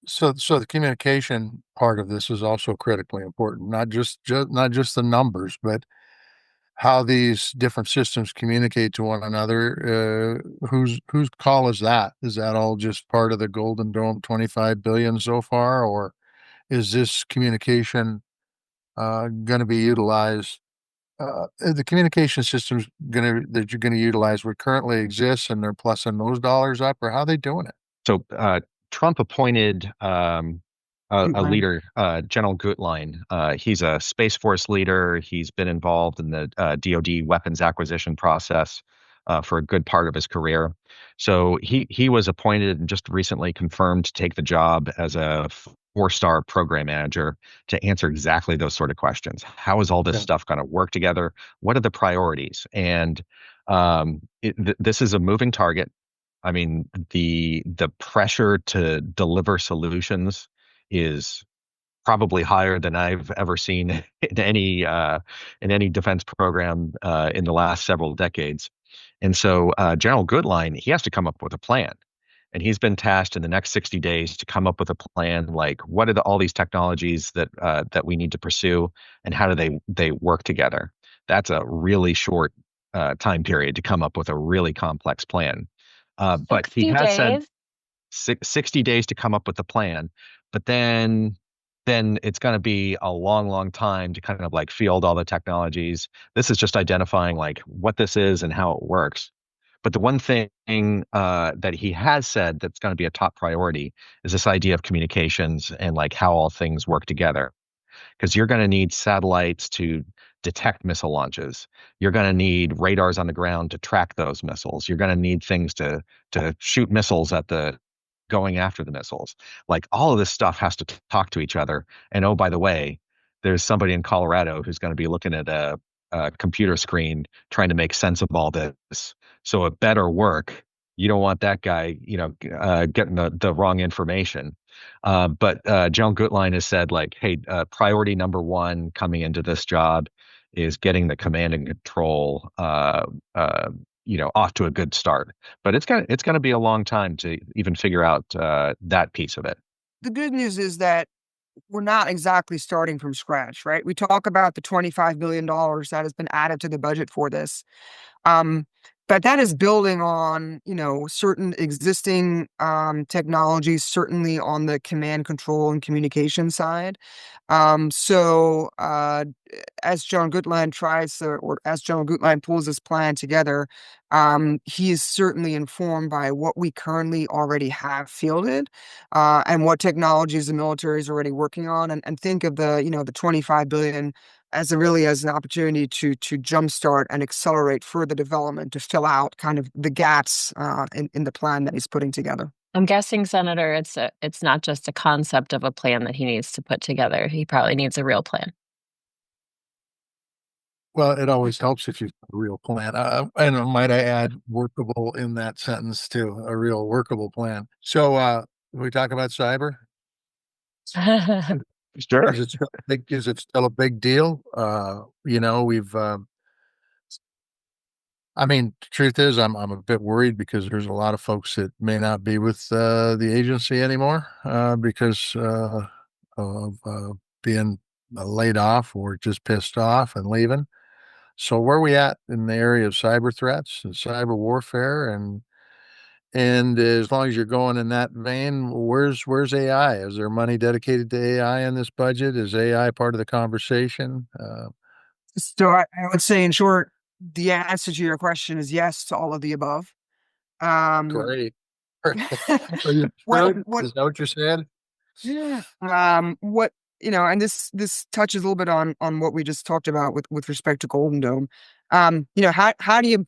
[SPEAKER 2] So the communication part of this is also critically important, not just the numbers, but how these different systems communicate to one another. Whose call is that? Is that all just part of the Golden Dome 25 billion so far, or is this communication going to be utilized? The communication systems that you're going to utilize what currently exists, and they're plussing those dollars up, or how are they doing it?
[SPEAKER 4] So Trump appointed a
[SPEAKER 3] Line.
[SPEAKER 4] leader, General Gutlein. He's a Space Force leader. He's been involved in the DoD weapons acquisition process for a good part of his career. So he was appointed and just recently confirmed to take the job as a four-star program manager to answer exactly those sort of questions. How is all this
[SPEAKER 2] Yeah.
[SPEAKER 4] stuff going to work together? What are the priorities? And this is a moving target. I mean, the pressure to deliver solutions is probably higher than I've ever seen in any defense program in the last several decades. And so General Goodline, he has to come up with a plan. And he's been tasked in the next 60 days to come up with a plan, like what are all these technologies that we need to pursue, and how do they work together? That's a really short time period to come up with a really complex plan. But he
[SPEAKER 1] 60
[SPEAKER 4] has said
[SPEAKER 1] days?
[SPEAKER 4] 60 days to come up with a plan, but then it's going to be a long, long time to kind of like field all the technologies. This is just identifying like what this is and how it works. But the one thing that he has said that's going to be a top priority is this idea of communications and like how all things work together, because you're going to need satellites to detect missile launches. You're going to need radars on the ground to track those missiles. You're going to need things to shoot missiles at the going after the missiles. Like all of this stuff has to talk to each other. And oh, by the way, there's somebody in Colorado who's going to be looking at a computer screen trying to make sense of all this. So it better work. You don't want that guy, getting the wrong information. But General Gutlein has said, like, hey, priority number one coming into this job is getting the command and control, off to a good start. But it's gonna be a long time to even figure out that piece of it.
[SPEAKER 3] The good news is that we're not exactly starting from scratch, right? We talk about the $25 billion that has been added to the budget for this. Um, but that is building on, certain existing technologies, certainly on the command control and communication side. So as John Goodline or as John Goodline pulls this plan together, he is certainly informed by what we currently already have fielded and what technologies the military is already working on. And think of the 25 billion as an opportunity to jumpstart and accelerate further development to fill out kind of the gaps in the plan that he's putting together.
[SPEAKER 1] I'm guessing, Senator, it's not just a concept of a plan that he needs to put together. He probably needs a real plan.
[SPEAKER 2] Well, it always helps if you've got a real plan. And might I add, workable in that sentence too, a real workable plan. So, we talk about cyber.
[SPEAKER 4] Sure.
[SPEAKER 2] Is it still a big deal? We've, I mean, the truth is, I'm a bit worried because there's a lot of folks that may not be with the agency anymore because of being laid off or just pissed off and leaving. So where are we at in the area of cyber threats and cyber warfare, and as long as you're going in that vein, where's AI? Is there money dedicated to AI in this budget? Is AI part of the conversation?
[SPEAKER 3] So I would say, in short, the answer to your question is yes to all of the above. Um,
[SPEAKER 2] Great. Are you screwed?
[SPEAKER 3] what
[SPEAKER 2] Is that what you said?
[SPEAKER 3] Yeah. What and this touches a little bit on what we just talked about with respect to Golden Dome. How do you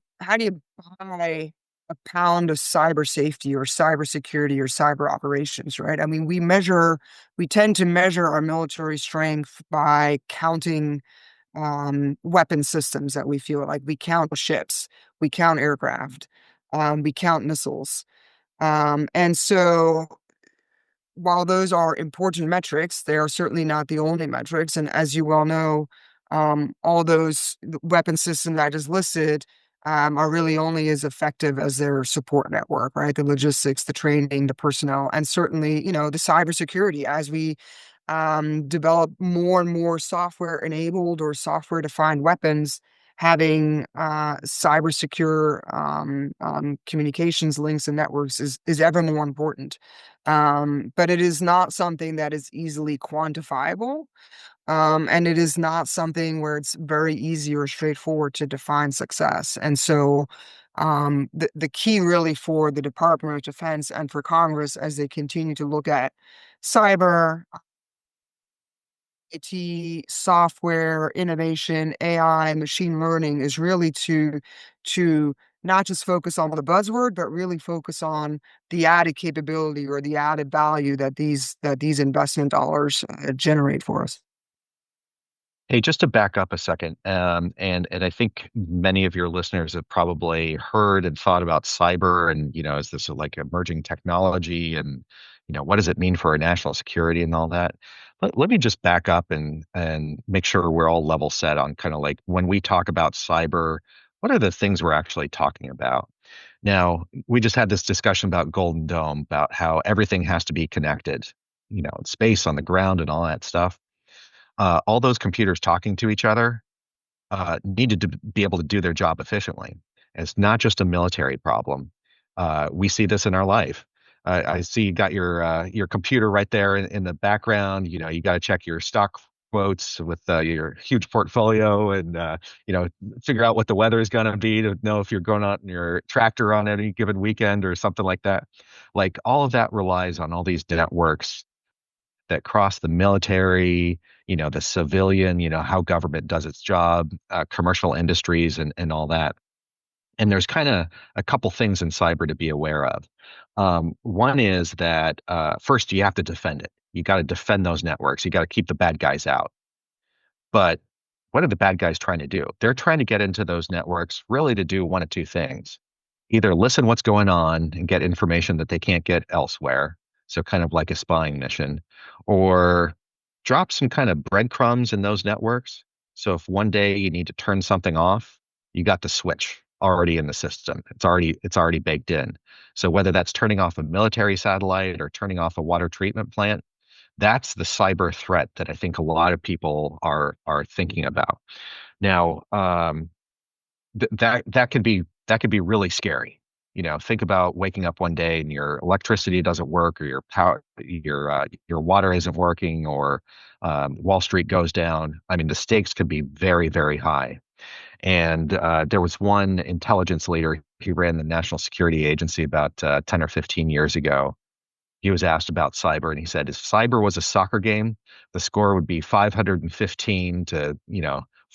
[SPEAKER 3] buy a pound of cyber safety or cyber security or cyber operations, right? I mean, we tend to measure our military strength by counting weapon systems that we feel like we count ships, we count aircraft, we count missiles. And so while those are important metrics, they are certainly not the only metrics. And as you well know, all those weapon systems I just listed are really only as effective as their support network, right? The logistics, the training, the personnel, and certainly, the cybersecurity as we develop more and more software enabled or software defined weapons. Having cyber secure communications links and networks is ever more important. But it is not something that is easily quantifiable. And it is not something where it's very easy or straightforward to define success. And so, the key really for the Department of Defense and for Congress as they continue to look at cyber, IT, software, innovation, AI, machine learning is really to not just focus on the buzzword, but really focus on the added capability or the added value that these investment dollars generate for us.
[SPEAKER 4] Hey, just to back up a second, and I think many of your listeners have probably heard and thought about cyber, and is this like emerging technology, and what does it mean for our national security and all that? Let me just back up and make sure we're all level set on kind of like when we talk about cyber, what are the things we're actually talking about? Now, we just had this discussion about Golden Dome, about how everything has to be connected, space on the ground and all that stuff. All those computers talking to each other needed to be able to do their job efficiently. It's not just a military problem. We see this in our life. I see you got your computer right there in the background. You got to check your stock quotes with your huge portfolio, and figure out what the weather is going to be to know if you're going out in your tractor on any given weekend or something like that. Like all of that relies on all these networks that cross the military, the civilian, how government does its job, commercial industries, and all that. And there's kind of a couple things in cyber to be aware of. One is that first, you have to defend it. You got to defend those networks. You got to keep the bad guys out. But what are the bad guys trying to do? They're trying to get into those networks really to do one of two things. Either listen what's going on and get information that they can't get elsewhere, so kind of like a spying mission, or drop some kind of breadcrumbs in those networks. So if one day you need to turn something off, you got the switch already in the system. It's already baked in. So whether that's turning off a military satellite or turning off a water treatment plant, that's the cyber threat that I think a lot of people are thinking about. Now, that could be really scary. Think about waking up one day and your electricity doesn't work, or your power, your water isn't working, or Wall Street goes down. I mean, the stakes could be very, very high. And there was one intelligence leader. He ran the National Security Agency about 10 or 15 years ago. He was asked about cyber, and he said, if cyber was a soccer game, the score would be 515 to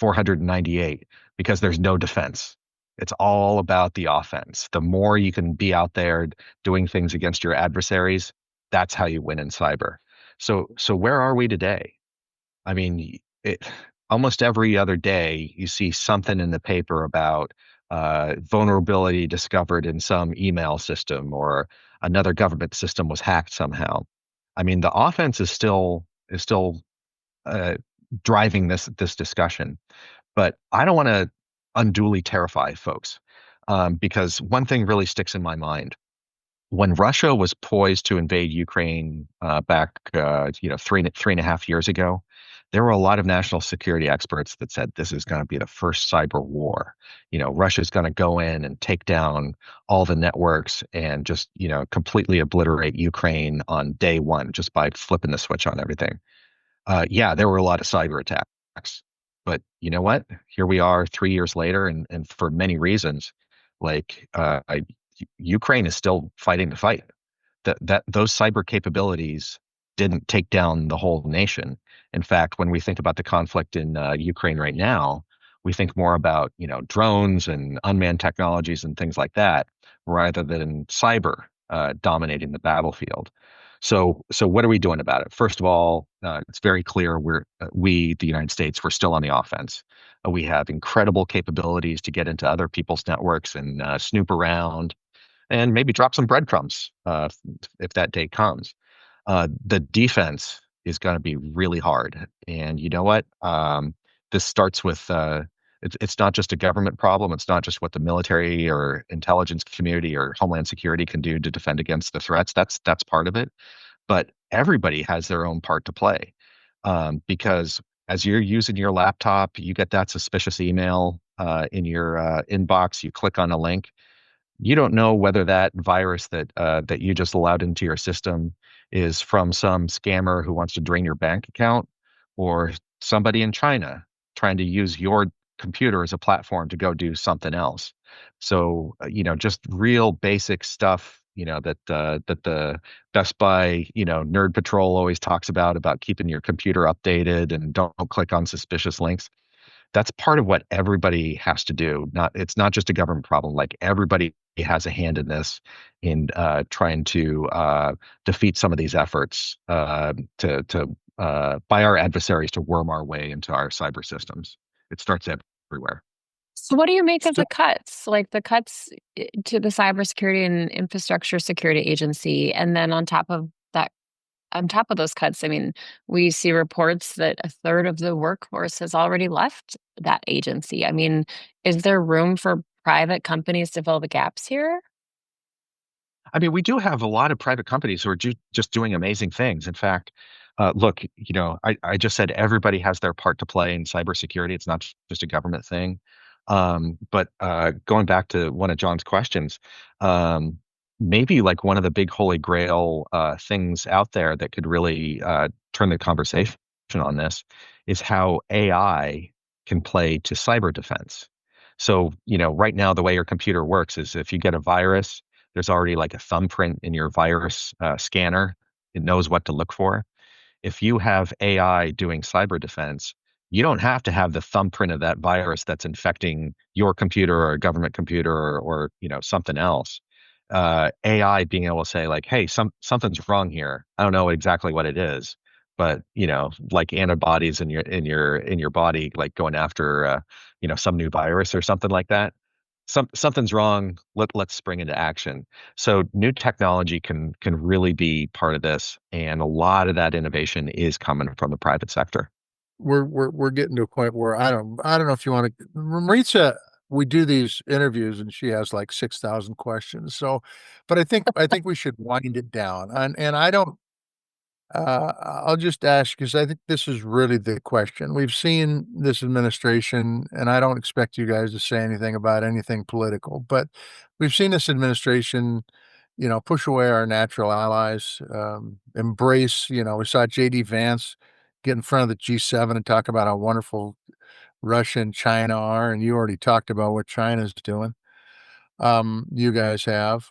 [SPEAKER 4] 498, because there's no defense. It's all about the offense. The more you can be out there doing things against your adversaries, that's how you win in cyber. So where are we today? I mean, almost every other day you see something in the paper about vulnerability discovered in some email system, or another government system was hacked somehow. I mean, the offense is still uh, driving this discussion, but I don't want to unduly terrify folks, because one thing really sticks in my mind. When Russia was poised to invade Ukraine back, 3.5 years ago, there were a lot of national security experts that said this is going to be the first cyber war. Russia's going to go in and take down all the networks and just, completely obliterate Ukraine on day one just by flipping the switch on everything. Yeah, there were a lot of cyber attacks, but you know what? Here we are 3 years later, and for many reasons, like Ukraine is still fighting the fight. That those cyber capabilities didn't take down the whole nation. In fact, when we think about the conflict in Ukraine right now, we think more about drones and unmanned technologies and things like that, rather than cyber dominating the battlefield. So what are we doing about it? First of all, it's very clear we, the United States, we're still on the offense. We have incredible capabilities to get into other people's networks and snoop around and maybe drop some breadcrumbs if that day comes. The defense is going to be really hard. And you know what? This starts with it's not just a government problem. It's not just what the military or intelligence community or Homeland Security can do to defend against the threats. That's part of it. But everybody has their own part to play because as you're using your laptop, you get that suspicious email in your inbox. You click on a link, you don't know whether that virus that you just allowed into your system is from some scammer who wants to drain your bank account or somebody in China trying to use your computer as a platform to go do something else. So, just real basic stuff, that the Best Buy, Nerd Patrol always talks about keeping your computer updated and don't click on suspicious links. That's part of what everybody has to do. It's not just a government problem. Like everybody has a hand in this, in trying to defeat some of these efforts to by our adversaries to worm our way into our cyber systems. It starts everywhere.
[SPEAKER 1] So what do you make of
[SPEAKER 2] So
[SPEAKER 1] the cuts, like the cuts to the Cybersecurity and Infrastructure Security Agency? And then on top of those cuts, I mean, we see reports that a third of the workforce has already left that agency. I mean, is there room for private companies to fill the gaps here?
[SPEAKER 4] I mean, we do have a lot of private companies who are just doing amazing things. In fact, look, I just said everybody has their part to play in cybersecurity. It's not just a government thing. But going back to one of John's questions, maybe like one of the big holy grail things out there that could really turn the conversation on this is how AI can play to cyber defense. So, right now, the way your computer works is if you get a virus, there's already like a thumbprint in your virus scanner. It knows what to look for. If you have AI doing cyber defense, you don't have to have the thumbprint of that virus that's infecting your computer or a government computer or something else. AI being able to say like, hey, something's wrong here. I don't know exactly what it is, but like antibodies in your body, like going after some new virus or something like that. Something's wrong. Let's spring into action. So new technology can really be part of this, and a lot of that innovation is coming from the private sector.
[SPEAKER 2] we're getting to a point where I don't know if you want to, Maritza, we do these interviews and she has like 6,000 questions. So, but I think we should wind it down. And I don't I'll just ask because I think this is really the question. We've seen this administration, and I don't expect you guys to say anything about anything political, but we've seen this administration, push away our natural allies, embrace, we saw JD Vance get in front of the G7 and talk about how wonderful Russia and China are, and you already talked about what China's doing. You guys have.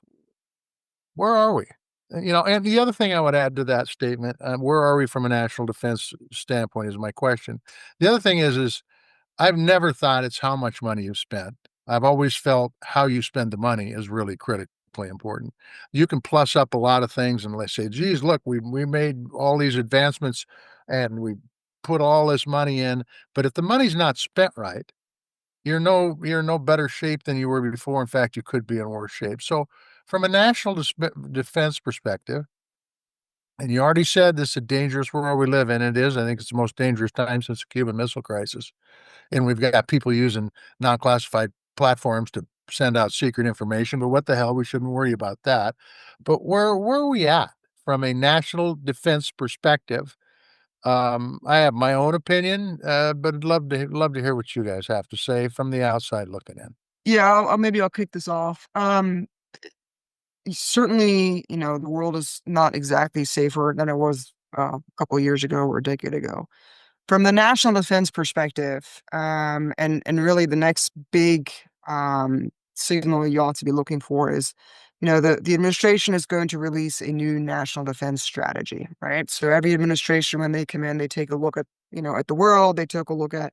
[SPEAKER 2] Where are we? And the other thing I would add to that statement, where are we from a national defense standpoint is my question. The other thing is I've never thought it's how much money you spend. I've always felt how you spend the money is really critically important. You can plus up a lot of things and let's say, geez, look, we made all these advancements and we put all this money in, but if the money's not spent right, you're no better shape than you were before. In fact, you could be in worse shape. So, from a national defense perspective, and you already said this is a dangerous world we live in. It is. I think it's the most dangerous time since the Cuban Missile Crisis, and we've got people using non-classified platforms to send out secret information. But what the hell? We shouldn't worry about that. But where are we at from a national defense perspective? I have my own opinion, but I'd love to hear what you guys have to say from the outside looking in.
[SPEAKER 3] Yeah, maybe I'll kick this off. Certainly, the world is not exactly safer than it was a couple of years ago or a decade ago. From the national defense perspective, and really the next big signal you ought to be looking for is, the administration is going to release a new national defense strategy, right? So every administration, when they come in, they take a look at, at the world, they take a look at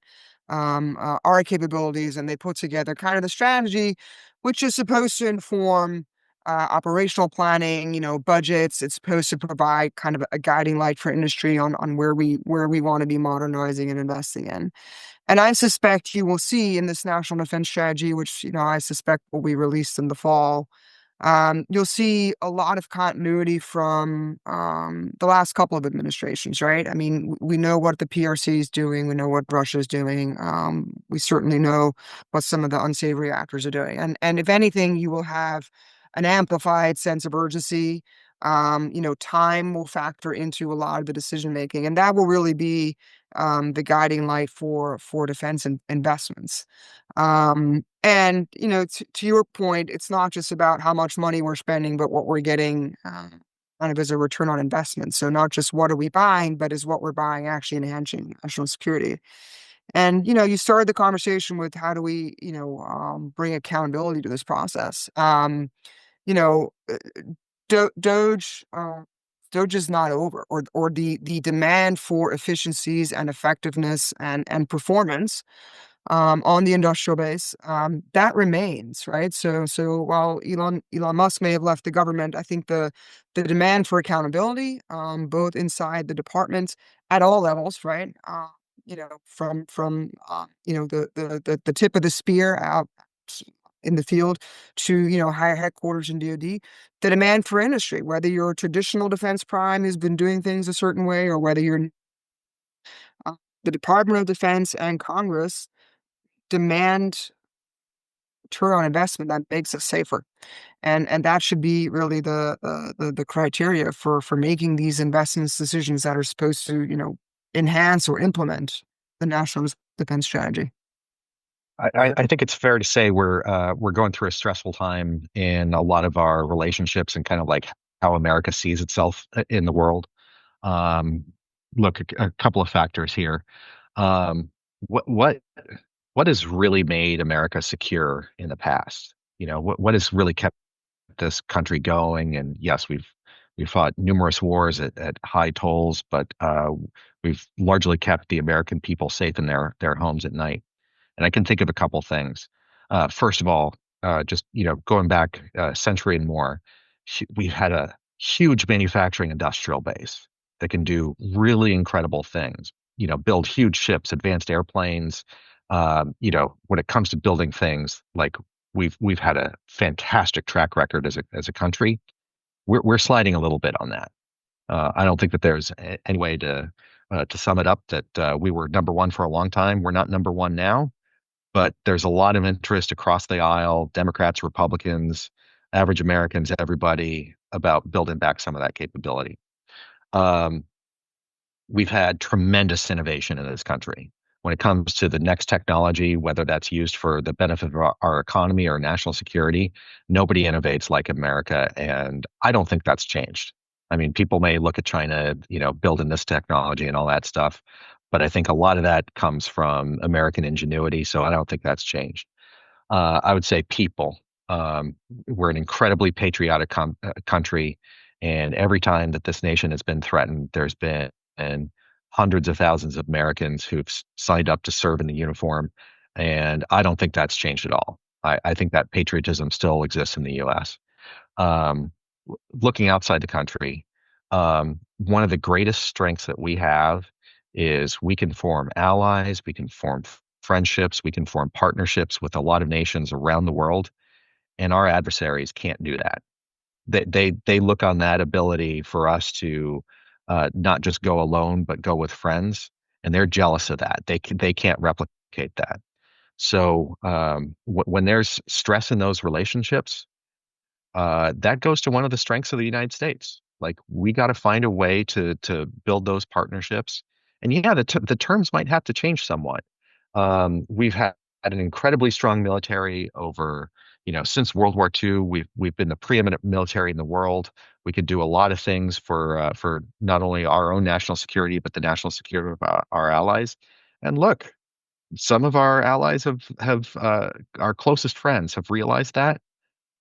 [SPEAKER 3] our capabilities, and they put together kind of the strategy, which is supposed to inform operational planning, budgets. It's supposed to provide kind of a guiding light for industry on where we want to be modernizing and investing in. And I suspect you will see in this national defense strategy, which, I suspect will be released in the fall, you'll see a lot of continuity from the last couple of administrations, right? I mean, we know what the PRC is doing. We know what Russia is doing. We certainly know what some of the unsavory actors are doing. And if anything, you will have an amplified sense of urgency. Time will factor into a lot of the decision making, and that will really be the guiding light for defense investments. And to your point, it's not just about how much money we're spending, but what we're getting kind of as a return on investment. So not just what are we buying, but is what we're buying actually enhancing national security? And you started the conversation with how do we bring accountability to this process? You know, uh, Doge. Doge is not over, or the demand for efficiencies and effectiveness and performance on the industrial base, that remains, right? So while Elon Musk may have left the government, I think the demand for accountability, both inside the department at all levels, right? From the tip of the spear out in the field to higher headquarters in DoD, the demand for industry, whether you're a traditional defense prime who's been doing things a certain way, or whether you're uh, the Department of Defense and Congress demand return on investment that makes us safer. And that should be really the criteria for making these investments decisions that are supposed to, enhance or implement the national defense strategy.
[SPEAKER 4] I think it's fair to say we're going through a stressful time in a lot of our relationships and kind of like how America sees itself in the world. Um, Look, a couple of factors here. Um, what what what has really made America secure in the past? What has really kept this country going? And yes, we've fought numerous wars at high tolls, but we've largely kept the American people safe in their homes at night. And I can think of a couple things. First of all, just going back a century and more, we've had a huge manufacturing industrial base that can do really incredible things. Build huge ships, advanced airplanes. When it comes to building things, like we've had a fantastic track record as a country. We're sliding a little bit on that. I don't think that there's any way to sum it up that we were number one for a long time. We're not number one now, but there's a lot of interest across the aisle, Democrats, Republicans, average Americans, everybody, about building back some of that capability. Um, we've had tremendous innovation in this country when it comes to the next technology, whether that's used for the benefit of our economy or national security. Nobody innovates like America, and I don't think that's changed. I mean, people may look at China, building this technology and all that stuff, but I think a lot of that comes from American ingenuity, so I don't think that's changed. I would say people. We're an incredibly patriotic country, and every time that this nation has been threatened, there's been hundreds of thousands of Americans who've signed up to serve in the uniform, and I don't think that's changed at all. I think that patriotism still exists in the U.S. Um, Looking outside the country, one of the greatest strengths that we have is we can form allies, we can form friendships, we can form partnerships with a lot of nations around the world, and our adversaries can't do that. They look on that ability for us to not just go alone, but go with friends, and they're jealous of that. They can't replicate that. So when there's stress in those relationships, that goes to one of the strengths of the United States. Like we got to find a way to build those partnerships. And yeah, the terms might have to change somewhat. We've had an incredibly strong military over, since World War II. We've been the preeminent military in the world. We could do a lot of things for not only our own national security, but the national security of our allies. And look, some of our allies have our closest friends have realized that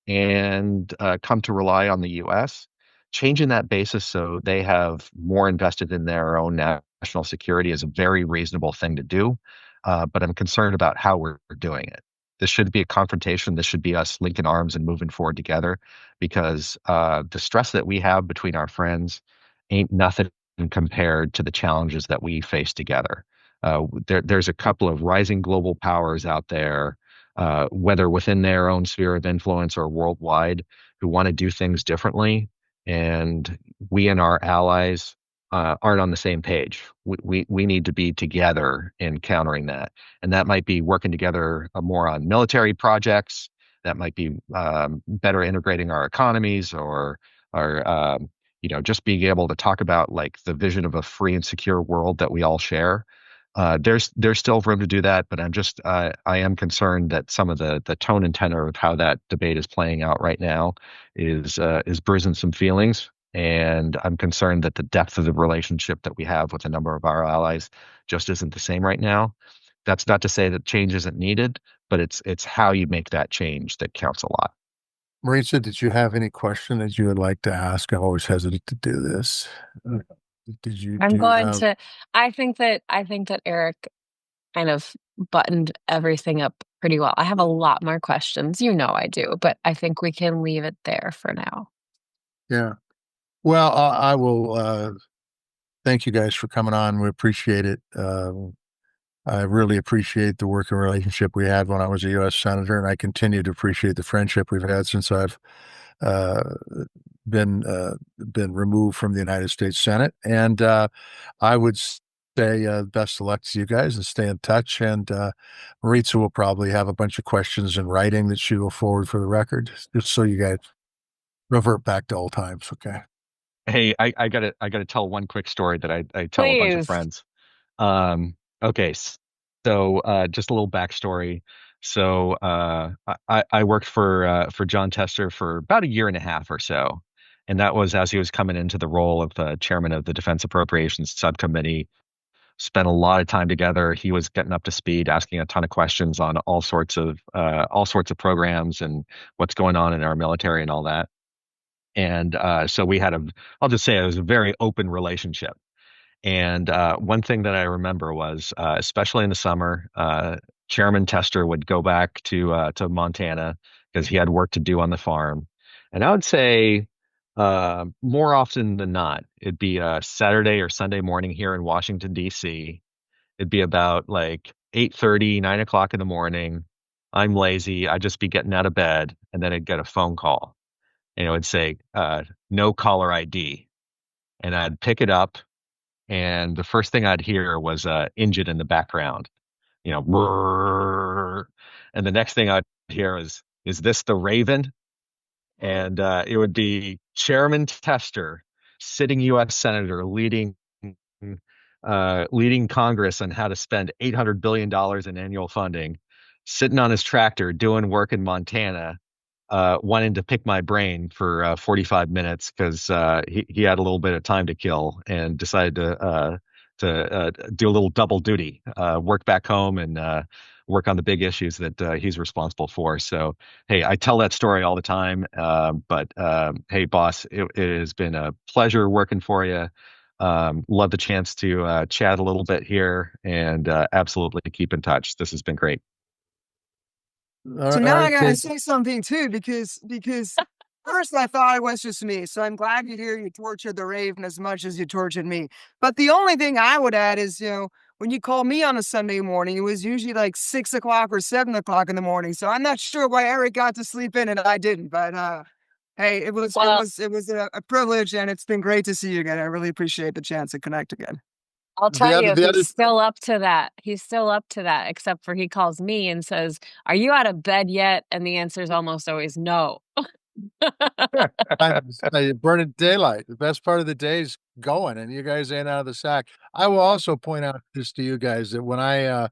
[SPEAKER 4] and come to rely on the U.S. Changing that basis so they have more invested in their own national security is a very reasonable thing to do. But I'm concerned about how we're doing it. This should be a confrontation. This should be us linking arms and moving forward together because the stress that we have between our friends ain't nothing compared to the challenges that we face together. There's a couple of rising global powers out there, whether within their own sphere of influence or worldwide, who want to do things differently. And we and our allies aren't on the same page. We need to be together in countering that. And that might be working together more on military projects. That might be better integrating our economies or just being able to talk about like the vision of a free and secure world that we all share. There's still room to do that, but I am concerned that some of the tone and tenor of how that debate is playing out right now is bruising some feelings, and I'm concerned that the depth of the relationship that we have with a number of our allies just isn't the same right now. That's not to say that change isn't needed, but it's how you make that change that counts a lot.
[SPEAKER 2] Maritza, did you have any question that you would like to ask? I'm always hesitant to do this. Uh, Did you
[SPEAKER 1] I'm
[SPEAKER 2] do you
[SPEAKER 1] going
[SPEAKER 2] have?
[SPEAKER 1] to, I think that Eric kind of buttoned everything up pretty well. I have a lot more questions. You know I do, but I think we can leave it there for now.
[SPEAKER 2] Yeah. Well, I will thank you guys for coming on. We appreciate it. I really appreciate the working relationship we had when I was a U.S. Senator, and I continue to appreciate the friendship we've had since I've uh, been removed from the United States Senate. And I would say best of luck to you guys and stay in touch. And Maritza will probably have a bunch of questions in writing that she will forward for the record, just so you guys revert back to old times. Okay.
[SPEAKER 4] Hey, I gotta tell one quick story that I tell a bunch of
[SPEAKER 1] Please.
[SPEAKER 4] friends. Okay, so just a little backstory. So I worked for John Tester for about a year and a half or so, and that was as he was coming into the role of chairman of the Defense Appropriations Subcommittee. Spent a lot of time together. He was getting up to speed, asking a ton of questions on all sorts of programs and what's going on in our military and all that. And so we had I'll just say it was a very open relationship. And one thing that I remember was, especially in the summer, Chairman Tester would go back to Montana because he had work to do on the farm. And I would say more often than not, it'd be a Saturday or Sunday morning here in Washington, D.C. It'd be about like 8:30, 9 o'clock in the morning. I'm lazy. I'd just be getting out of bed, and then I'd get a phone call, and it would say, no caller ID. And I'd pick it up and the first thing I'd hear was a engine in the background, brrr. And the next thing I'd hear is this the Raven? And it would be Chairman Tester, sitting U.S. Senator, leading Congress on how to spend $800 billion in annual funding, sitting on his tractor doing work in Montana, wanting to pick my brain for 45 minutes because he had a little bit of time to kill and decided to do a little double duty, work back home and work on the big issues that he's responsible for. So, hey, I tell that story all the time. But hey, boss, it has been a pleasure working for you. Love the chance to chat a little bit here and absolutely keep in touch. This has been great.
[SPEAKER 3] So
[SPEAKER 2] All
[SPEAKER 3] now I
[SPEAKER 2] right,
[SPEAKER 3] gotta
[SPEAKER 2] Kate.
[SPEAKER 3] say something too, because first I thought it was just me. So I'm glad to hear you tortured the Raven as much as you tortured me. But the only thing I would add is, when you call me on a Sunday morning, it was usually like 6 o'clock or 7 o'clock in the morning. So I'm not sure why Eric got to sleep in and I didn't. But hey,
[SPEAKER 1] Well,
[SPEAKER 3] it was a privilege, and it's been great to see you again. I really appreciate the chance to connect again.
[SPEAKER 1] I'll
[SPEAKER 2] The
[SPEAKER 1] tell
[SPEAKER 2] other,
[SPEAKER 1] you,
[SPEAKER 2] the
[SPEAKER 1] he's
[SPEAKER 2] other,
[SPEAKER 1] still up to that. He's still up to that, except for he calls me and says, "Are you out of bed yet?" And the answer is almost always no.
[SPEAKER 2] I burning daylight. The best part of the day is going, and you guys ain't out of the sack. I will also point out this to you guys that when I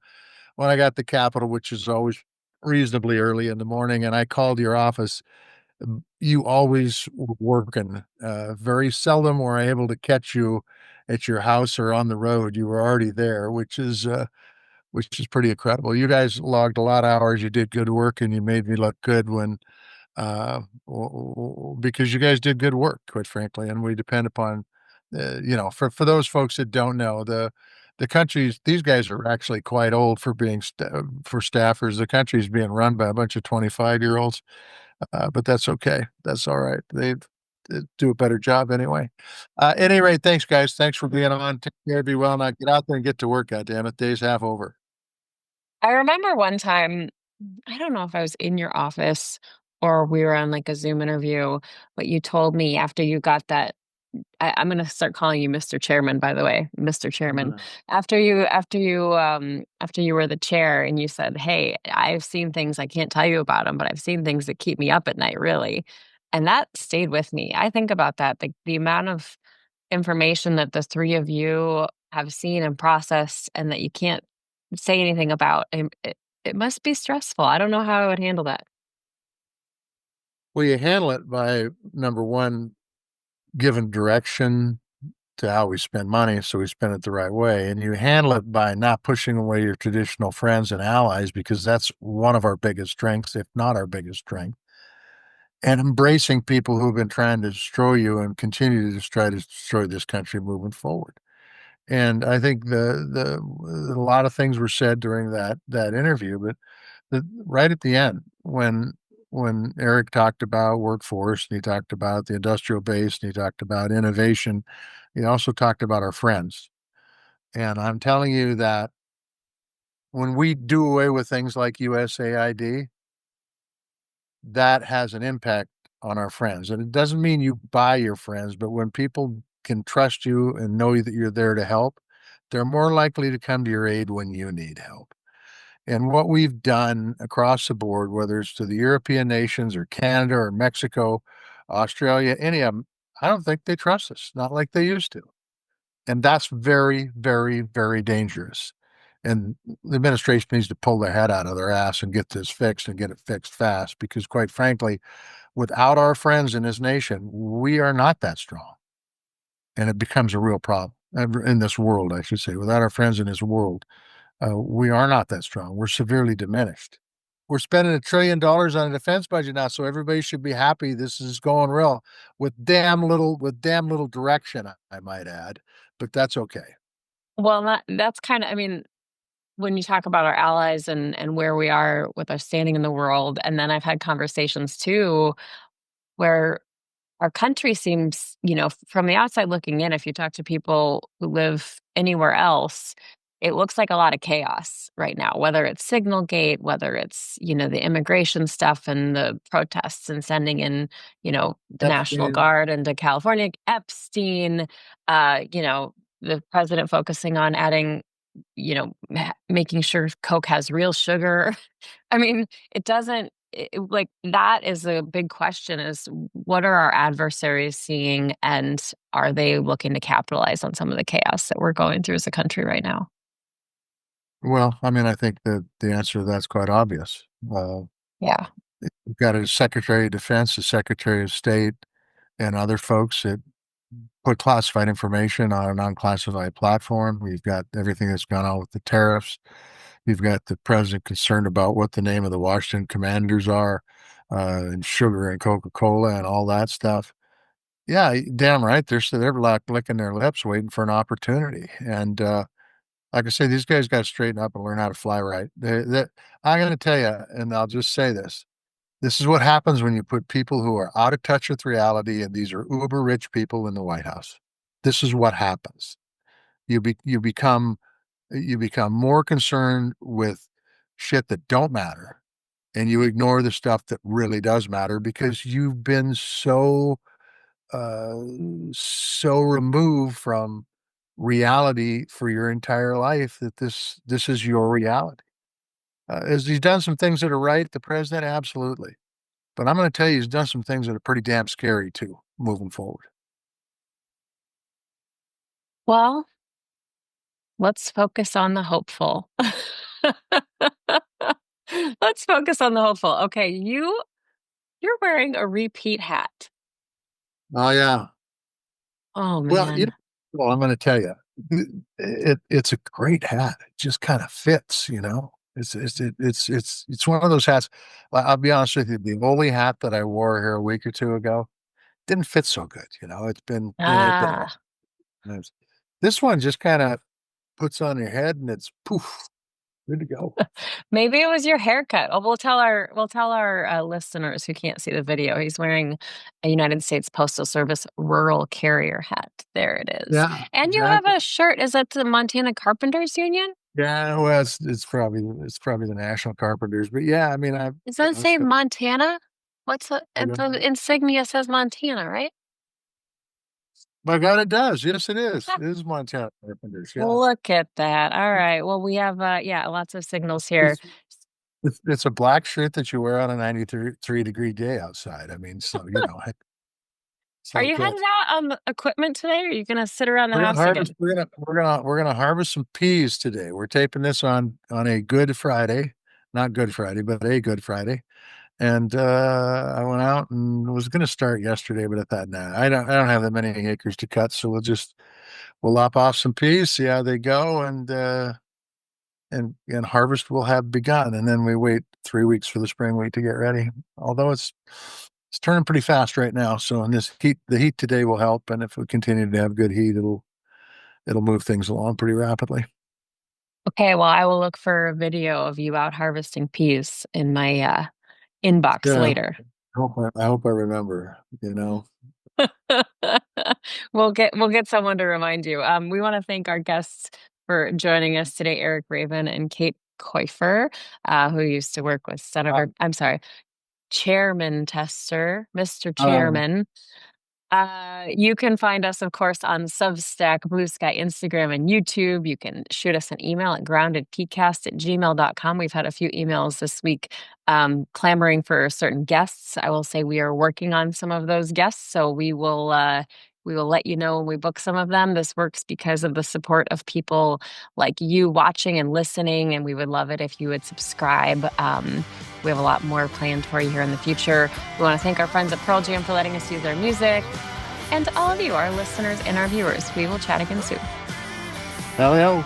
[SPEAKER 2] got the Capitol, which is always reasonably early in the morning, and I called your office, you always were working. Very seldom were I able to catch you at your house or on the road. You were already there, which is which is pretty incredible. You guys logged a lot of hours. You did good work, and you made me look good when because you guys did good work, quite frankly, and we depend upon, for those folks that don't know, the countries, these guys are actually quite old for being for staffers. The country's being run by a bunch of 25-year-olds, but that's okay. That's all right. They do a better job anyway. At any rate, thanks, guys. Thanks for being on. Take care. Be well. Now get out there and get to work. God damn it, day's half over.
[SPEAKER 1] I remember one time, I don't know if I was in your office or we were on like a Zoom interview, but you told me after you got that I'm gonna start calling you Mr. Chairman, by the way, Mr. Chairman.
[SPEAKER 2] Mhm.
[SPEAKER 1] After you were the chair and you said, "Hey, I've seen things I can't tell you about them, but I've seen things that keep me up at night, really." And that stayed with me. I think about that, the amount of information that the three of you have seen and processed and that you can't say anything about. It must be stressful. I don't know how I would handle that.
[SPEAKER 2] Well, you handle it by number one, giving direction to how we spend money so we spend it the right way. And you handle it by not pushing away your traditional friends and allies because that's one of our biggest strengths, if not our biggest strength. And embracing people who've been trying to destroy you and continue to just try to destroy this country moving forward. And I think the a lot of things were said during that interview, but right at the end when Eric talked about workforce and he talked about the industrial base and he talked about innovation, he also talked about our friends. And I'm telling you that when we do away with things like USAID, that has an impact on our friends. And it doesn't mean you buy your friends, but when people can trust you and know that you're there to help, they're more likely to come to your aid when you need help. And what we've done across the board, whether it's to the European nations or Canada or Mexico, Australia, any of them, I don't think they trust us, not like they used to. And that's very, very, very dangerous. And the administration needs to pull their head out of their ass and get this fixed and get it fixed fast because, quite frankly, without our friends in this nation, we are not that strong. And it becomes a real problem in this world, I should say. Without our friends in this world, we are not that strong. We're severely diminished. We're spending $1 trillion on a defense budget now, so everybody should be happy. This is going real with damn little direction, I might add, but that's okay.
[SPEAKER 1] Well, that's kind of, I mean, when you talk about our allies and where we are with our standing in the world, and then I've had conversations too where our country seems, from the outside looking in, if you talk to people who live anywhere else, it looks like a lot of chaos right now, whether it's Signalgate, whether it's, the immigration stuff and the protests and sending in, the National
[SPEAKER 2] Epstein.
[SPEAKER 1] Guard into California, Epstein, the president focusing on adding, making sure Coke has real sugar. I mean, it doesn't like that is a big question is what are our adversaries seeing and are they looking to capitalize on some of the chaos that we're going through as a country right now?
[SPEAKER 2] Well, I mean, I think that the answer to that's quite obvious. Uh,
[SPEAKER 1] Yeah.
[SPEAKER 2] you've got a Secretary of Defense, a Secretary of State, and other folks that put classified information on an unclassified platform. We've got everything that's gone on with the tariffs. You've got the president concerned about what the name of the Washington commanders are, and sugar and Coca-Cola and all that stuff. Yeah, damn right. They're like licking their lips, waiting for an opportunity. And like I say, these guys got to straighten up and learn how to fly right. I'm going to tell you, and I'll just say this: this is what happens when you put people who are out of touch with reality, and these are uber rich people in the White House. This is what happens. You become more concerned with shit that don't matter, and you ignore the stuff that really does matter because you've been uh, so removed from reality for your entire life that this is your reality. Has he done some things that are right, the president? Absolutely. But I'm going to tell you, he's done some things that are pretty damn scary too, moving forward.
[SPEAKER 1] Well, let's focus on the hopeful. Let's focus on the hopeful. Okay, you're wearing a repeat hat.
[SPEAKER 2] Oh yeah.
[SPEAKER 1] Oh
[SPEAKER 2] Well,
[SPEAKER 1] man.
[SPEAKER 2] I'm going to tell you, It's a great hat. It just kind of fits, you know. It's one of those hats. I'll be honest with you, the Oli hat that I wore here a week or two ago didn't fit so good, you know. It's been
[SPEAKER 1] Ah,
[SPEAKER 2] this one just kind of puts on your head and it's poof, good to go.
[SPEAKER 1] maybe it was your haircut. Oh, we'll tell our listeners who can't see the video. He's wearing a United States Postal Service rural carrier hat. There it is.
[SPEAKER 2] Yeah,
[SPEAKER 1] And you have
[SPEAKER 2] exactly.
[SPEAKER 1] a shirt. Is that the Montana Carpenters Union?
[SPEAKER 2] Yeah, well, it's probably the National Carpenters, but yeah, I mean,
[SPEAKER 1] Does that
[SPEAKER 2] I
[SPEAKER 1] say
[SPEAKER 2] still,
[SPEAKER 1] Montana? What's
[SPEAKER 2] I don't
[SPEAKER 1] the
[SPEAKER 2] know.
[SPEAKER 1] insignia says Montana, right?
[SPEAKER 2] My God, it does. Yes, it is. It is Montana Carpenters. Yeah.
[SPEAKER 1] Look at that. All right. Well, we have yeah, lots of signals here.
[SPEAKER 2] It's, it's a black shirt that you wear on a 93-degree day outside. I mean, so you know,
[SPEAKER 1] Are
[SPEAKER 2] so
[SPEAKER 1] you
[SPEAKER 2] cool.
[SPEAKER 1] headed out on the equipment today, or are you gonna sit around the
[SPEAKER 2] We're gonna
[SPEAKER 1] house
[SPEAKER 2] harvest.
[SPEAKER 1] again?
[SPEAKER 2] We're gonna harvest some peas today. We're taping this on a Good Friday, not Good Friday, but a Good Friday. And I went out and was gonna start yesterday, but I thought, nah, I don't have that many acres to cut, so we'll lop off some peas, see how they go, and harvest will have begun. And then we wait 3 weeks for the spring wheat to get ready. Although it's turning pretty fast right now. So in this heat, the heat today will help. And if we continue to have good heat, it'll move things along pretty rapidly.
[SPEAKER 1] Okay, well, I will look for a video of you out harvesting peas in my inbox
[SPEAKER 2] Yeah.
[SPEAKER 1] later.
[SPEAKER 2] I hope I remember, you know.
[SPEAKER 1] We'll get someone to remind you. We want to thank our guests for joining us today, Eric Raven and Kate Koifer, who used to work with
[SPEAKER 2] Uh,
[SPEAKER 1] Chairman Tester, Mr.
[SPEAKER 2] uh,
[SPEAKER 1] Chairman. You can find us, of course, on Substack, Blue Sky, Instagram, and YouTube. You can shoot us an email at groundedpcast@gmail.com. We've had a few emails this week clamoring for certain guests. I will say we are working on some of those guests, so we will let you know when we book some of them. This works because of the support of people like you watching and listening, and we would love it if you would subscribe. We have a lot more planned for you here in the future. We want to thank our friends at Pearl Jam for letting us use their music. And all of you, our listeners and our viewers, we will chat again soon.
[SPEAKER 2] hell, hell.